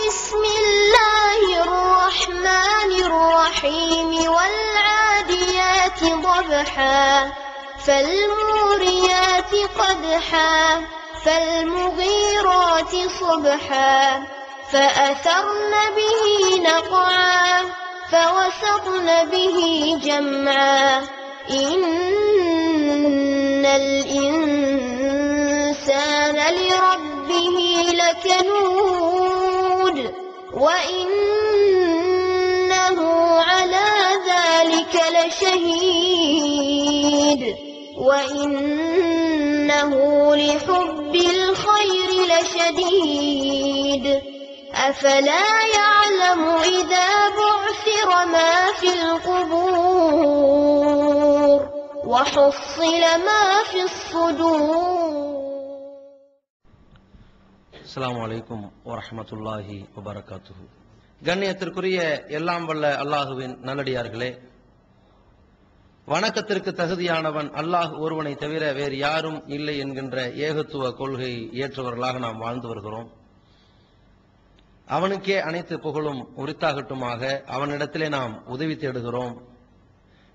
بسم الله الرحمن الرحيم والعاديات ضبحا فالموريات قدحا فالمغيرات صبحا فأثرن به نقعا فوسطن به جمعا إن الإنسان لربه لكنود وإنه على ذلك لشهيد وإنه لحب الخير لشديد أفلا يعلم إذا بعثر ما في القبور وحصل ما في الصدور. அஸ்ஸலாமு அலைக்கும் வரஹ்மத்துல்லாஹி வபரகாத்துஹு. கண்ணியத்திற்குரிய எல்லாம் வல்ல அல்லாஹுவின் நல்லடியார்களே, வணக்கத்திற்கு தகுதியானவன் அல்லாஹ் ஒருவனை தவிர வேறு யாரும் இல்லை என்கின்ற ஏகத்துவ கொள்கை ஏற்றவர்களாக நாம் வாழ்ந்து வருகிறோம். அவனுக்கே அனைத்து புகழும் உரித்தாகட்டுமாக. அவனிடத்திலே நாம் உதவி தேடுகிறோம்.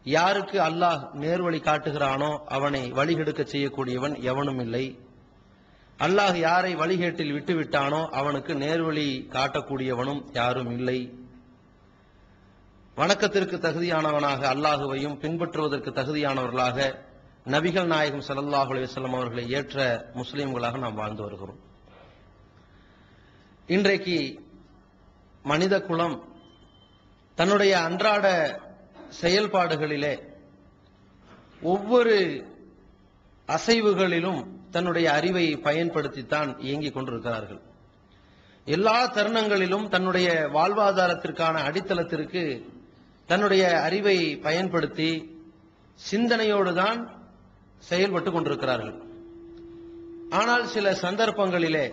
யாருக்கு அல்லாஹ் நேர்வழி காட்டுகிறானோ அவனை வழிகெடுக்க செய்யக்கூடியவன் எவனும் இல்லை. அல்லாஹ் யாரை வழிகேட்டில் விட்டுவிட்டானோ அவனுக்கு நேர்வழி காட்டக்கூடியவனும் யாரும் இல்லை. வணக்கத்திற்கு தகுதியானவனாக அல்லாஹுவையும் பின்பற்றுவதற்கு தகுதியானவர்களாக நபிகள் நாயகம் ஸல்லல்லாஹு அலைஹி வஸல்லம் அவர்களை ஏற்ற முஸ்லிம்களாக நாம் வாழ்ந்து வருகிறோம். இன்றைக்கு மனித குலம் தன்னுடைய அன்றாட செயல்பாடுகளிலே ஒவ்வொரு அசைவுகளிலும் தன்னுடைய அறிவை பயன்படுத்தித்தான் இயங்கிக் கொண்டிருக்கிறார்கள். எல்லா தருணங்களிலும் தன்னுடைய வாழ்வாதாரத்திற்கான அடித்தளத்திற்கு தன்னுடைய அறிவை பயன்படுத்தி சிந்தனையோடு தான் செயல்பட்டு கொண்டிருக்கிறார்கள். ஆனால் சில சந்தர்ப்பங்களிலே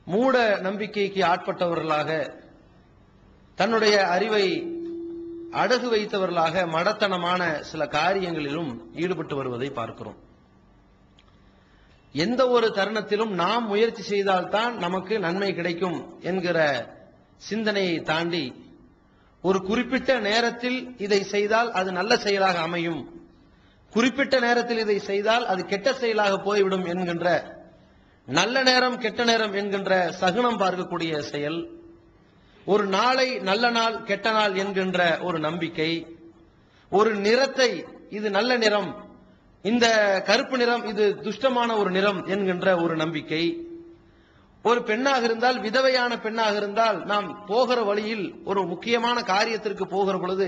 மூட நம்பிக்கைக்கு ஆட்பட்டவர்களாக தன்னுடைய அறிவை அடகு வைத்தவர்களாக மடத்தனமான சில காரியங்களிலும் ஈடுபட்டு வருவதை பார்க்கிறோம். எந்த ஒரு தருணத்திலும் நாம் முயற்சி செய்தால்தான் நமக்கு நன்மை கிடைக்கும் என்கிற சிந்தனையை தாண்டி ஒரு குறிப்பிட்ட நேரத்தில் இதை செய்தால் அது நல்ல செயலாக அமையும், குறிப்பிட்ட நேரத்தில் இதை செய்தால் அது கெட்ட செயலாக போய்விடும் என்கின்ற நல்ல நேரம் கெட்ட நேரம் என்கின்ற சகுனம் பார்க்கக்கூடிய செயல், ஒரு நாளை நல்ல நாள் கெட்ட நாள் என்கின்ற ஒரு நம்பிக்கை, ஒரு நிறத்தை இது நல்ல நிறம், இந்த கருப்பு நிறம் இது துஷ்டமான ஒரு நிறம் என்கின்ற ஒரு நம்பிக்கை, ஒரு பெண்ணாக இருந்தால் விதவையான பெண்ணாக இருந்தால் நாம் போகிற வழியில் ஒரு முக்கியமான காரியத்திற்கு போகிற பொழுது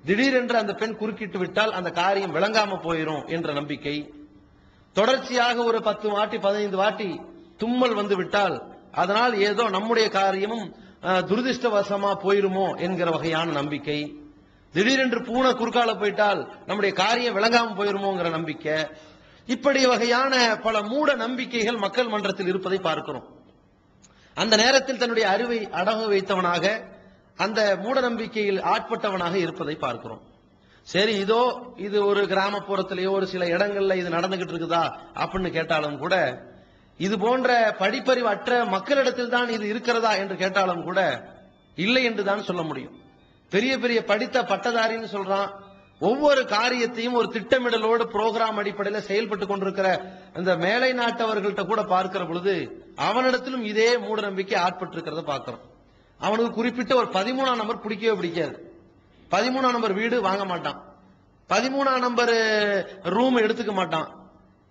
திடீரென்று அந்த பெண் குறுக்கிட்டு விட்டால் அந்த காரியம் விளங்காம போயிடும் என்ற நம்பிக்கை, தொடர்ச்சியாக ஒரு 10 வாட்டி 15 வாட்டி தும்மல் வந்து விட்டால் அதனால் ஏதோ நம்முடைய காரியமும் துரதிருஷ்டவசமா போயிருமோ என்கிற வகையான நம்பிக்கை, திடீரென்று பூனை குறுக்கால போயிட்டால் நம்முடைய காரியம் விளங்காம போயிருமோங்கிற நம்பிக்கை, இப்படி வகையான பல மூட நம்பிக்கைகள் மக்கள் மன்றத்தில் இருப்பதை பார்க்கிறோம். அந்த நேரத்தில் தன்னுடைய அறிவை அடகு வைத்தவனாக அந்த மூட நம்பிக்கையில் ஆட்பட்டவனாக இருப்பதை பார்க்கிறோம். சரி, இது ஒரு கிராமப்புறத்திலேயோ ஒரு சில இடங்கள்ல இது நடந்துகிட்டு இருக்குதா அப்படின்னு கேட்டாலும் கூட, இது போன்ற படிப்பறிவு அற்ற மக்களிடத்தில் தான் இது இருக்கிறதா என்று கேட்டாலும் கூட இல்லை என்று தான் சொல்ல முடியும். பெரிய பெரிய படித்த பட்டதாரின்னு சொல்றான், ஒவ்வொரு காரியத்தையும் ஒரு திட்டமிடலோடு புரோகிராம் அடிப்படையில் செயல்பட்டு கொண்டிருக்கிற இந்த மேலை நாட்டவர்கள்ட்ட கூட பார்க்கிற பொழுது அவனிடத்திலும் இதே மூட நம்பிக்கை ஆட்பட்டு இருக்கிறத பார்க்கிறோம். அவனுக்கு குறிப்பிட்ட ஒரு 13ஆம் நம்பர் பிடிக்கவே பிடிக்காது, 13ஆம் நம்பர் வீடு வாங்க மாட்டான், 13ஆம் நம்பர் ரூம் எடுத்துக்க மாட்டான்,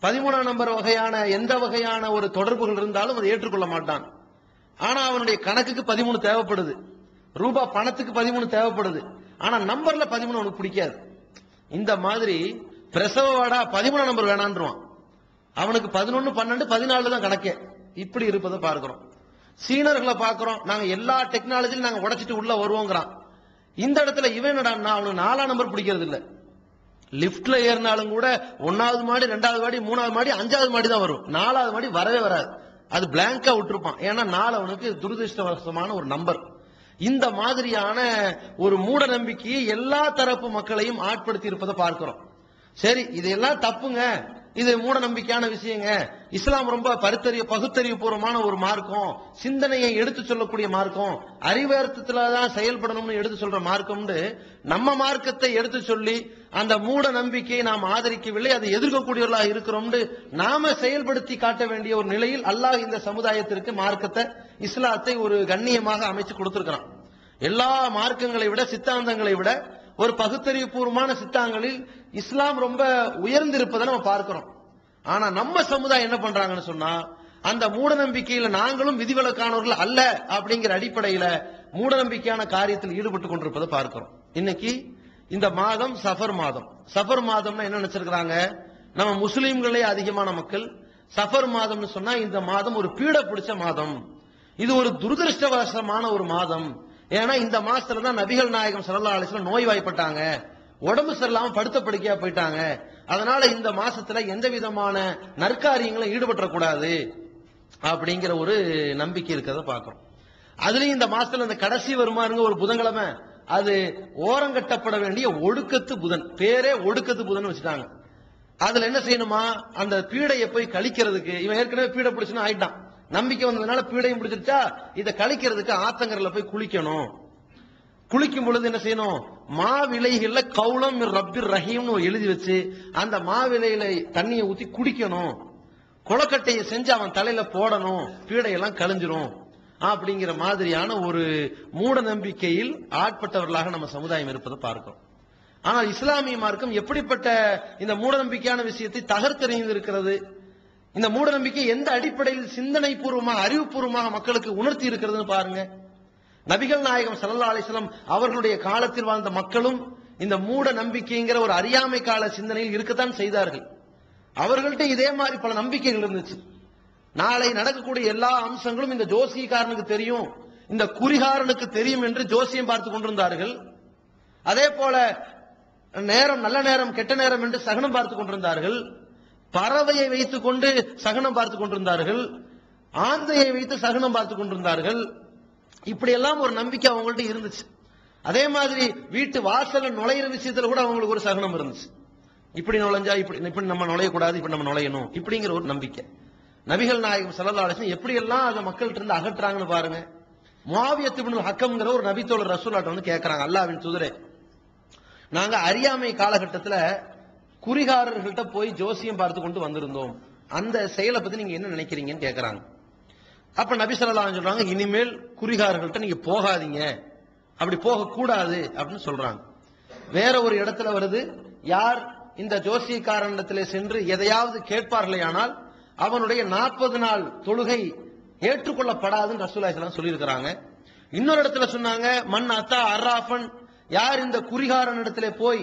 13ஆம் நம்பர் வகையான எந்த வகையான ஒரு தொடர்புகள் இருந்தாலும் அதை ஏற்றுக்கொள்ள மாட்டான். ஆனா அவனுடைய கணக்குக்கு 13 தேவைப்படுது, ரூபாய் பணத்துக்கு 13 தேவைப்படுது, ஆனா நம்பர்ல 13 அவனுக்கு பிடிக்காது. இந்த மாதிரி பிரசவ வாடா 13ஆம் நம்பர் வேணான்றான், அவனுக்கு 11 12 14 தான் கணக்கே. இப்படி இருப்பதை பார்க்கிறோம். சீனர்களை பார்க்கிறோம், நாங்க எல்லா டெக்னாலஜியும் நாங்க உடைச்சிட்டு உள்ள வருவோங்கிறான். இந்த இடத்துல இவன் என்னடா அவனுக்கு 4ஆம் நம்பர் பிடிக்கிறது இல்ல, லிப்ட்ல ஏறினாலும் கூட 1வது மாடி 2வது மாடி 3வது மாடி 5வது மாடி தான் வரும், 4வது மாடி வரவே வராது, அது பிளாங்கா விட்டுருப்பான். ஏன்னா 4 அவனுக்கு துரதிருஷ்டவசமான ஒரு நம்பர். இந்த மாதிரியான ஒரு மூட நம்பிக்கையை எல்லா தரப்பு மக்களையும் ஆட்படுத்தி இருப்பதை பார்க்கிறோம். சரி, இதெல்லாம் தப்புங்க, இது மூட நம்பிக்கையான விஷயங்க. இஸ்லாம் ரொம்ப பகுத்தறிவு பூர்வமான ஒரு மார்க்கம், சிந்தனையை எடுத்து சொல்லக்கூடிய மார்க்கம், அறிவார்த்தத்துலதான் செயல்படணும்னு எடுத்து சொல்ற மார்க்கம்னு நம்ம மார்க்கத்தை எடுத்து சொல்லி அந்த மூட நம்பிக்கையை நாம் ஆதரிக்கவில்லை, அதை எதிர்க்கக்கூடியவர்களாக இருக்கிறோம்னு நாம செயல்படுத்தி காட்ட வேண்டிய ஒரு நிலையில் அல்லாஹ் இந்த சமுதாயத்திற்கு மார்க்கத்தை, இஸ்லாத்தை ஒரு கண்ணியமாக அமைச்சு கொடுத்திருக்கிறான். எல்லா மார்க்கங்களை விட, சித்தாந்தங்களை விட ஒரு பகுத்தறிவு பூர்வமான சித்தாங்களில் இஸ்லாம் ரொம்ப உயர்ந்திருப்பதை நம்ம பார்க்கிறோம். ஆனா நம்ம சமுதாயம் என்ன பண்றாங்கன்னு சொன்னா, அந்த மூட நம்பிக்கையில நாங்களும் விதிவிலக்கானவர்கள் அல்ல அப்படிங்கிற அடிப்படையில மூட நம்பிக்கையான காரியத்தில் ஈடுபட்டு கொண்டிருப்பதை பார்க்கிறோம். இன்னைக்கு இந்த மாதம் சஃபர் மாதம். சஃபர் மாதம்னா என்ன நினைச்சிருக்கிறாங்க, நம்ம முஸ்லீம்களே அதிகமான மக்கள் சஃபர் மாதம்னு சொன்னா இந்த மாதம் ஒரு பீட பிடிச்ச மாதம், இது ஒரு துரதிருஷ்டவசமான ஒரு மாதம். ஏன்னா இந்த மாசத்துல தான் நபிகள் நாயகம் ஸல்லல்லாஹு அலைஹி வஸல்லம் நோய்வாய்ப்பட்டாங்க, உடம்பு சரியில்லாம படுத்த படுக்கையா போயிட்டாங்க. அதனால இந்த மாசத்துல எந்த விதமான நற்காரியங்களும் ஈடுபடக்கூடாது அப்படிங்கிற ஒரு நம்பிக்கை இருக்கிறத பார்க்கிறோம். அதுலயும் இந்த மாசத்துல இந்த கடைசி வருமாறுங்க ஒரு புதன்கிழமை, அது ஓரங்கட்டப்பட வேண்டிய ஒடுக்கத்து புதன், பேரே ஒடுக்கத்து புதன் வச்சுட்டாங்க. அதுல என்ன செய்யணுமா, அந்த பீடையை போய் கழிக்கிறதுக்கு, இவன் ஏற்கனவே பீடை பிடிச்சுன்னு ஆயிட்டான், நம்பிக்கை வந்ததுனால பீடையும் பிடிச்சிருச்சா, இதை கழிக்கிறதுக்கு ஆத்தங்கரில் போய் குளிக்கணும். குளிக்கும் பொழுது என்ன செய்யணும், மாவிலைகள்ல கௌலம் ரப்பிர் ரஹீம்னு எழுதி வச்சு அந்த மாவிலையில தண்ணியை ஊத்தி குடிக்கணும், கொலக்கட்டையை செஞ்சு அவன் தலையில போடணும், பீடையெல்லாம் கழிஞ்சிரும் அப்படிங்கிற மாதிரியான ஒரு மூட நம்பிக்கையில் ஆட்பட்டவர்களாக நம்ம சமுதாயம் இருப்பதை பார்க்கிறோம். ஆனால் இஸ்லாமிய மார்க்கம் எப்படிப்பட்ட இந்த மூட நம்பிக்கையான விஷயத்தை தகர்த்தெறிந்து இருக்கிறது, இந்த மூட நம்பிக்கை எந்த அடிப்படையில் சிந்தனை பூர்வமாக, அறிவுபூர்வமாக மக்களுக்கு உணர்த்தி இருக்கிறதுன்னு பாருங்க. நபிகள் நாயகம் ஸல்லல்லாஹு அலைஹி வஸல்லம் அவர்களுடைய காலத்தில் வாழ்ந்த மக்களும் இந்த மூட நம்பிக்கைங்கிற ஒரு அறியாமை கால சிந்தனையில் இருக்கத்தான் செய்தார்கள். அவர்கள்ட்ட இதே மாதிரி பல நம்பிக்கைகள் இருந்துச்சு. நாளை நடக்கக்கூடிய எல்லா அம்சங்களும் இந்த ஜோசியக்காரனுக்கு தெரியும், இந்த குறிகாரனுக்கு தெரியும் என்று ஜோசியம் பார்த்து கொண்டிருந்தார்கள். அதே போல நேரம், நல்ல நேரம் கெட்ட நேரம் என்று சகனம் பார்த்து கொண்டிருந்தார்கள். பறவையை வைத்துக் கொண்டு சகனம் பார்த்துக் கொண்டிருந்தார்கள், ஆந்தையை வைத்து சகனம் பார்த்துக் கொண்டிருந்தார்கள். இப்படி எல்லாம் ஒரு நம்பிக்கை அவங்கள்ட்ட இருந்துச்சு. அதே மாதிரி வீட்டு வாசல் நுழையிற விஷயத்துல கூட அவங்களுக்கு ஒரு சகனம் இருந்துச்சு. இப்படி நுழைஞ்சா இப்படி நம்ம நுழையக்கூடாது, இப்படி நம்ம நுழையணும், இப்படிங்கிற ஒரு நம்பிக்கை. நபிகள் நாயகம் ஸல்லல்லாஹு அலைஹி வஸல்லம் எப்படி எல்லாம் அந்த மக்கள்கிட்ட இருந்து அகற்றாங்கன்னு பாருங்க. முஆவியத் இப்னுல் ஹக்கம்ங்கிற ஒரு நபித்தோழர் ரசூலுல்லாஹ்ட்ட வந்து கேட்கறாங்க, அல்லாஹ்வின் தூதரே, நாங்க அறியாமை காலகட்டத்துல குறிகாரர்கள்ட்ட போய் ஜோசியம் பார்த்து கொண்டு வந்திருந்தோம், அந்த செயலை பத்தி நீங்க என்ன நினைக்கிறீங்கன்னு கேட்கறாங்க. அப்ப நபி ஸல்லல்லாஹு அலைஹி சொல்றாங்க, இனிமேல் குறிகாரர்கள்ட்ட நீங்க போகாதீங்க, அப்படி போக கூடாது அப்படின்னு சொல்றாங்க. வேற ஒரு இடத்துல வருது, யார் இந்த ஜோசியக்காரனிடத்திலே சென்று எதையாவது கேட்பார்களே ஆனால் அவனுடைய 40 நாள் தொழுகை ஏற்றுக்கொள்ளப்படாதுன்னு ரசூலுல்லாஹி ஸல்லல்லாஹு அலைஹி சொல்லியிருக்கிறாங்க. இன்னொரு இடத்துல சொன்னாங்க, மன் அத்தா அர்ராஃபன், யார் இந்த குறிகாரன் இடத்திலே போய்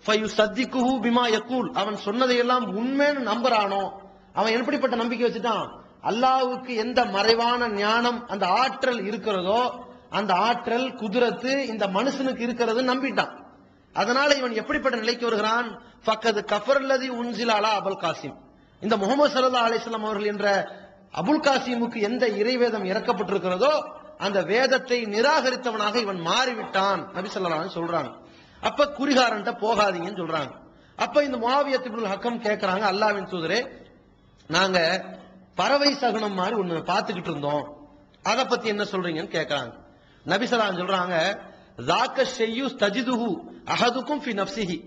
ஃபயுசத்திகுஹு பிமா யகூல், அவன் சொன்னதையெல்லாம் உண்மைன்னு நம்புறானோ, அவன் எப்படிப்பட்ட நம்பிக்கை வச்சுட்டான், அல்லாஹ்வுக்கு எந்த மறைவான ஞானம், அந்த ஆற்றல் இருக்கிறதோ அந்த ஆற்றல் குதிரத்து இந்த மனுஷனுக்கு இருக்கிறது நம்பிட்டான். அதனால இவன் எப்படிப்பட்ட நிலைக்கு வருகிறான், ஃபக்கது கஃபர்லதி உன்சில அலா அபுல் காசிம், இந்த முஹம்மது ஸல்லல்லாஹு அலைஹி வஸல்லம் அவர்கள் என்ற அபுல் காசிமுக்கு எந்த இறைவேதம் இறக்கப்பட்டிருக்கிறதோ அந்த வேதத்தை நிராகரித்தவனாக இவன் மாறிவிட்டான் நபி ஸல்லல்லாஹு அலைஹி சொல்றாங்க. அப்ப குறிகாரன்ட்ட போகாதீங்கன்னு சொல்றாங்க. அப்ப இந்த முஆவியத் இப்னுல் ஹக்கம் கேட்கறாங்க, அல்லாஹ்வின் தூதரே, நாங்க பறவை சகுனம் மாதிரி ஒண்ணு பார்த்துக்கிட்டு இருந்தோம், அதை பத்தி என்ன சொல்றீங்கன்னு கேட்கறாங்க. நபி ஸல்லல்லாஹு அலைஹி சொல்றாங்க, ஸாக ஷையு தஜிதுஹு அஹதுக்கும் ஃபி நஃப்ஸிஹி,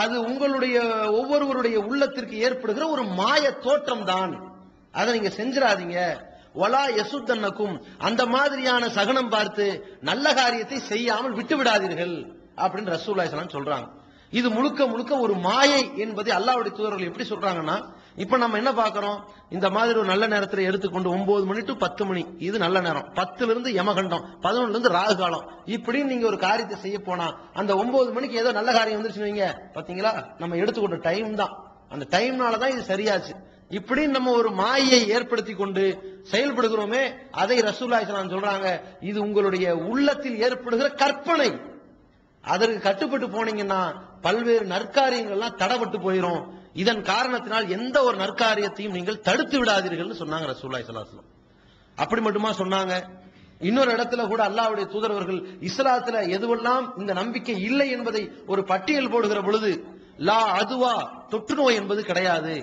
அது உங்களுடைய ஒவ்வொருவருடைய உள்ளத்திற்கு ஏற்படுகிற ஒரு மாய தோற்றம் தான், அதை நீங்க செஞ்சிடாதீங்க. வலா யசுத்தன்னக்கும், அந்த மாதிரியான சகனம் பார்த்து நல்ல காரியத்தை செய்யாமல் விட்டு விடாதீர்கள் அப்படின்னு ரசூலுல்லாஹி ஸல்லல்லாஹு அலைஹி சொல்றாங்க. இது முழுக்க முழுக்க ஒரு மாயை என்பதை அல்லாஹ்வுடைய தூதர்கள் எப்படி சொல்றாங்கன்னா, இப்ப நம்ம என்ன பார்க்கிறோம், இந்த மாதிரி ஒரு நல்ல நேரத்தில் எடுத்துக்கொண்டு 9 மணி டு 10 மணி இது நல்ல நேரம், 10ல இருந்து யமகண்டம், 11ல இருந்து ராகு காலம், இப்படி நீங்க ஒரு காரியத்தை செய்ய போனா அந்த 9 மணிக்கு ஏதோ நல்ல காரியம் வந்துருச்சு வைங்க, பாத்தீங்களா நம்ம எடுத்துக்கொண்ட டைம் தான், அந்த டைம்னால தான் இது சரியாச்சு, இப்படி நம்ம ஒரு மாயை ஏற்படுத்தி கொண்டு செயல்படுகிறோமே, அதை ரசூலுல்லாஹி ஸல்லல்லாஹு அலைஹி சொல்றாங்க, இது உங்களுடைய உள்ளத்தில் ஏற்படுகிற கற்பனை, அதற்கு கட்டுப்பட்டு போனீங்கன்னா பல்வேறு நற்காரியங்கள்லாம் தடப்பட்டு போயிடும், இதன் காரணத்தினால் எந்த ஒரு நற்காரியத்தையும் நீங்கள் தடுத்து விடாதீர்கள் சொன்னாங்க ரசூலுல்லாஹி ஸல்லல்லாஹு அலைஹி வஸல்லம். அப்படி மட்டுமா சொன்னாங்க, இன்னொரு இடத்துல கூட அல்லாஹ்வுடைய தூதரவர்கள் இஸ்லாத்துல எதுவெல்லாம் இந்த நம்பிக்கை இல்லை என்பதை ஒரு பட்டியல் போடுகிற பொழுது, லா அதுவா, தொற்று நோய் என்பது கிடையாது,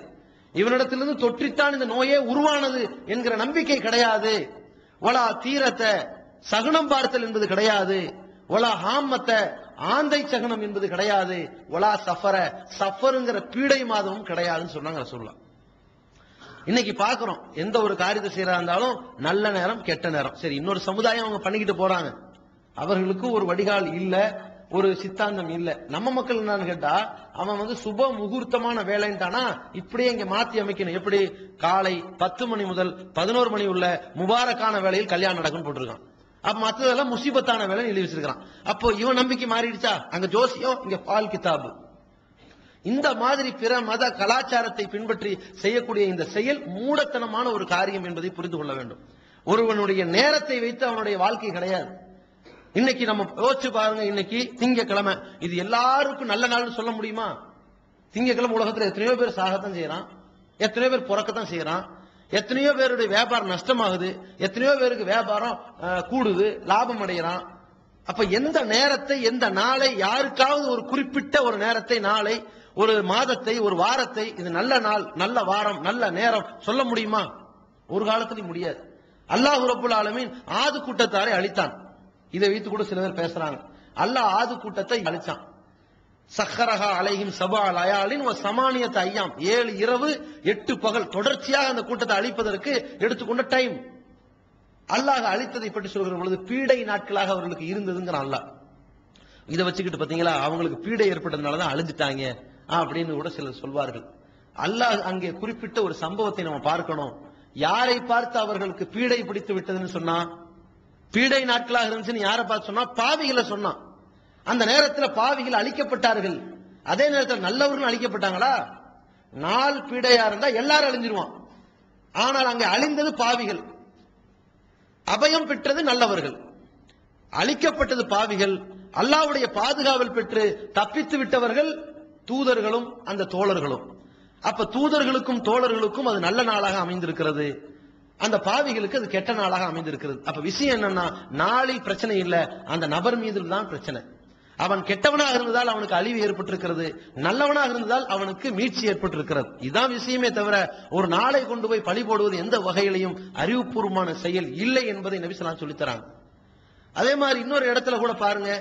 இவனிடத்திலிருந்து தொற்றித்தான் இந்த நோயே உருவானது என்கிற நம்பிக்கை கிடையாது. ஒலா தீரத்தை சகுனம் பார்த்தல் என்பது கிடையாது. ஒலா ஹாமத்தை ஆந்தை சகுனம் என்பது கிடையாது. ஒலா சஃபர சஃபருங்கிற பீடை மாதமும் கிடையாதுன்னு சொன்னாங்க ரசூலுல்லாஹ். இன்னைக்கு பாக்குறோம், எந்த ஒரு காரியத்தை செய்யறா இருந்தாலும் நல்ல நேரம் கெட்ட நேரம். சரி, இன்னொரு சமுதாயம் அவங்க பண்ணிக்கிட்டு போறாங்க, அவர்களுக்கு ஒரு வடிகால் இல்ல, ஒரு சித்தாந்தம் இல்ல. நம்ம மக்கள் என்னன்னு கேட்டா, அவன் சுப முகூர்த்தமான வேலைன்ட்டானா இப்படியே இங்க மாத்தி அமைக்கணும். எப்படி காலை 10 மணி முதல் 11 மணி உள்ள முபாரக்கான வேலையில் கல்யாணம் நடக்கும்னு போட்டிருக்கான். அப்ப மற்றதெல்லாம் முசீபத்தான வேலை எழுதி வச்சிருக்கான். அப்போ இவன் நம்பிக்கை மாறிடுச்சா? அங்க ஜோசியம், இங்க பால் கிதாபு. இந்த மாதிரி பிற மத கலாச்சாரத்தை பின்பற்றி செய்யக்கூடிய இந்த செயல் மூடத்தனமான ஒரு காரியம் என்பதை புரிந்து கொள்ள வேண்டும். ஒருவனுடைய நேரத்தை வைத்து அவனுடைய வாழ்க்கை கிடையாது. இன்னைக்கு நம்ம யோசிச்சு பாருங்க, இன்னைக்கு திங்கக்கிழமை, இது எல்லாருக்கும் நல்ல நாள்னு சொல்ல முடியுமா? திங்கக்கிழமை உலகத்துல எத்தனையோ பேர் சாகத்தான் செய்யறான், எத்தனையோ பேர் பிறக்கத்தான் செய்யறான், எத்தனையோ பேருடைய வியாபாரம் நஷ்டமாகுது, எத்தனையோ பேருக்கு வியாபாரம் கூடுது, லாபம் அடைகிறான். அப்ப எந்த நேரத்தை, எந்த நாளை, யாருக்காவது ஒரு குறிப்பிட்ட ஒரு நேரத்தை, நாளை, ஒரு மாதத்தை, ஒரு வாரத்தை, இது நல்ல நாள், நல்ல வாரம், நல்ல நேரம் சொல்ல முடியுமா? ஒரு காலத்திலும் முடியாது. அல்லாஹ் ரப்புல் ஆலமீன் ஆது கூட்டத்தாரை அழித்தான். இதை வைத்து கூட சில பேர் பேசுறாங்க. அல்லாஹ் ஆது கூட்டத்தை அழிச்சான். சஹரஹா அலைஹிம் சபா லயாலின் வ சமானியத் ஐயாம், 7 இரவு 8 பகல் தொடர்ச்சியாக அந்த கூட்டத்தை அழிப்பதற்கு எடுத்துக்கொண்ட டைம். அல்லாஹ் அழித்ததை பற்றி சொல்கிற பொழுது பீடை நாட்களாக அவர்களுக்கு இருந்ததுங்கிற அல்லாஹ். இதை வச்சுக்கிட்டு பாத்தீங்களா, அவங்களுக்கு பீடை ஏற்பட்டதுனாலதான் அழிஞ்சிட்டாங்க அப்படின்னு கூட சிலர் சொல்வார்கள். அல்லாஹ் அங்கே குறிப்பிட்ட ஒரு சம்பவத்தை நம்ம பார்க்கணும். யாரை பார்த்து அவர்களுக்கு பீடை பிடித்து விட்டதுன்னு சொன்னா, பீடை நாட்களாக இருந்துச்சுன்னு யாரை பார்த்து சொன்னா? பாவிகளை சொன்னான். அந்த நேரத்தில் பாவிகள் அழிக்கப்பட்டார்கள். அதே நேரத்தில் நல்லவர்கள் அழிக்கப்பட்டாங்களா? நாள் பீடையா இருந்தா எல்லாரும் அழிஞ்சிருவான். ஆனால் அங்கே அழிந்தது பாவிகள், அபயம் பெற்றது நல்லவர்கள். அழிக்கப்பட்டது பாவிகள். அல்லாஹ்வுடைய பாதுகாவல் பெற்று தப்பித்து விட்டவர்கள் தூதர்களும் அந்த தோழர்களும். அப்ப தூதர்களுக்கும் தோழர்களுக்கும் அது நல்ல நாளாக அமைந்திருக்கிறது, அந்த பாவிகளுக்கு அது கெட்ட நாளாக அமைந்திருக்கிறது. அப்ப விஷயம் என்னன்னா, நாளில் பிரச்சனை இல்ல, அந்த நபர் மீது தான் பிரச்சனை. அவன் கெட்டவனாக இருந்ததால் அவனுக்கு அழிவு ஏற்பட்டிருக்கிறது, நல்லவனாக இருந்ததால் அவனுக்கு மீட்சி ஏற்பட்டிருக்கிறது. இதுதான் விஷயமே தவிர ஒரு நாளை கொண்டு போய் பழி போடுவது எந்த வகையிலையும் அறிவுபூர்வமான செயல் இல்லை என்பதை நபி ஸல்லல்லாஹு அலைஹி வஸல்லம் சொல்லித் தராங்க. அதே மாதிரி இன்னொரு இடத்துல கூட பாருங்க,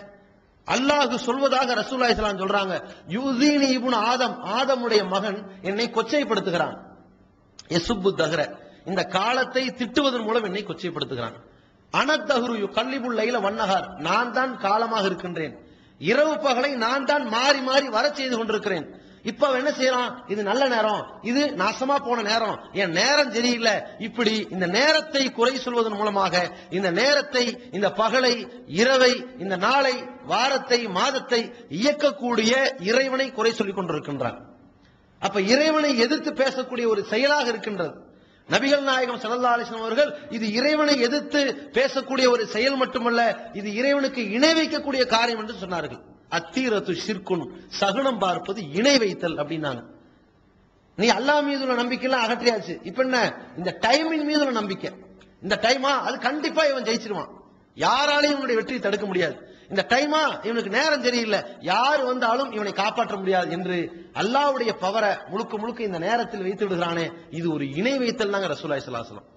அல்லாஹ் சொல்வதாக ரசூலுல்லாஹி ஸல்லல்லாஹு அலைஹி வஸல்லம் சொல்றாங்க, யூதீனி இப்னு ஆதம், ஆதமுடைய மகன் என்னை கொச்சைப்படுத்துகிறான். யசுப்பு தஹர, இந்த காலத்தை திட்டுவதன் மூலம் என்னை கொச்சைப்படுத்துகிறான். அனத்தஹரு யுகல்லிபுல் லைல வன்னஹார், நான் தான் காலமாக இருக்கின்றேன், இரவு பகலை நான் தான் மாறி மாறி வர செய்து கொண்டிருக்கிறேன். இப்ப அவன் என்ன செய்யறான்? இது நல்ல நேரம், இது நாசமா போன நேரம், என் நேரம் சரியில்லை. இப்படி இந்த நேரத்தை குறை சொல்வதன் மூலமாக இந்த நேரத்தை, இந்த பகலை, இரவை, இந்த நாளை, வாரத்தை, மாதத்தை இயக்கக்கூடிய இறைவனை குறை சொல்லிக் கொண்டிருக்கின்றான். அப்ப இறைவனை எதிர்த்து பேசக்கூடிய ஒரு செயலாக இருக்கின்றது. நபிகள் நாயகம் ஸல்லல்லாஹு அலைஹி வஸல்லம் அவர்கள் இது இறைவனை எதிர்த்து பேசக்கூடிய ஒரு செயல் மட்டுமல்ல, இது இறைவனுக்கு இணை வைக்கக்கூடிய காரியம் என்று சொன்னார்கள். அத்தீரத்து ஷிர்குன், சகுனம் பார்ப்பது இணை வைத்தல் அப்படின்னாங்க. நீ அல்லாஹ் மீது உள்ள நம்பிக்கையெல்லாம் அகற்றியாச்சு, இப்ப என்ன? இந்த டைமின் மீது உள்ள நம்பிக்கை. இந்த டைமா, அது கண்டிப்பா இவன் ஜெயிச்சிருவான், யாராலையும் இவனுடைய வெற்றியை தடுக்க முடியாது. இந்த டைமா, இவனுக்கு நேரம் சரியில்லை, யார் வந்தாலும் இவனை காப்பாற்ற முடியாது என்று அல்லாஹ்வுடைய பவரை முழுக்க முழுக்க இந்த நேரத்தில் வைத்து விடுகிறானே, இது ஒரு இணை வைத்தல் தாங்க ரசூலுல்லாஹி ஸல்லல்லாஹு அலைஹி வஸல்லம்.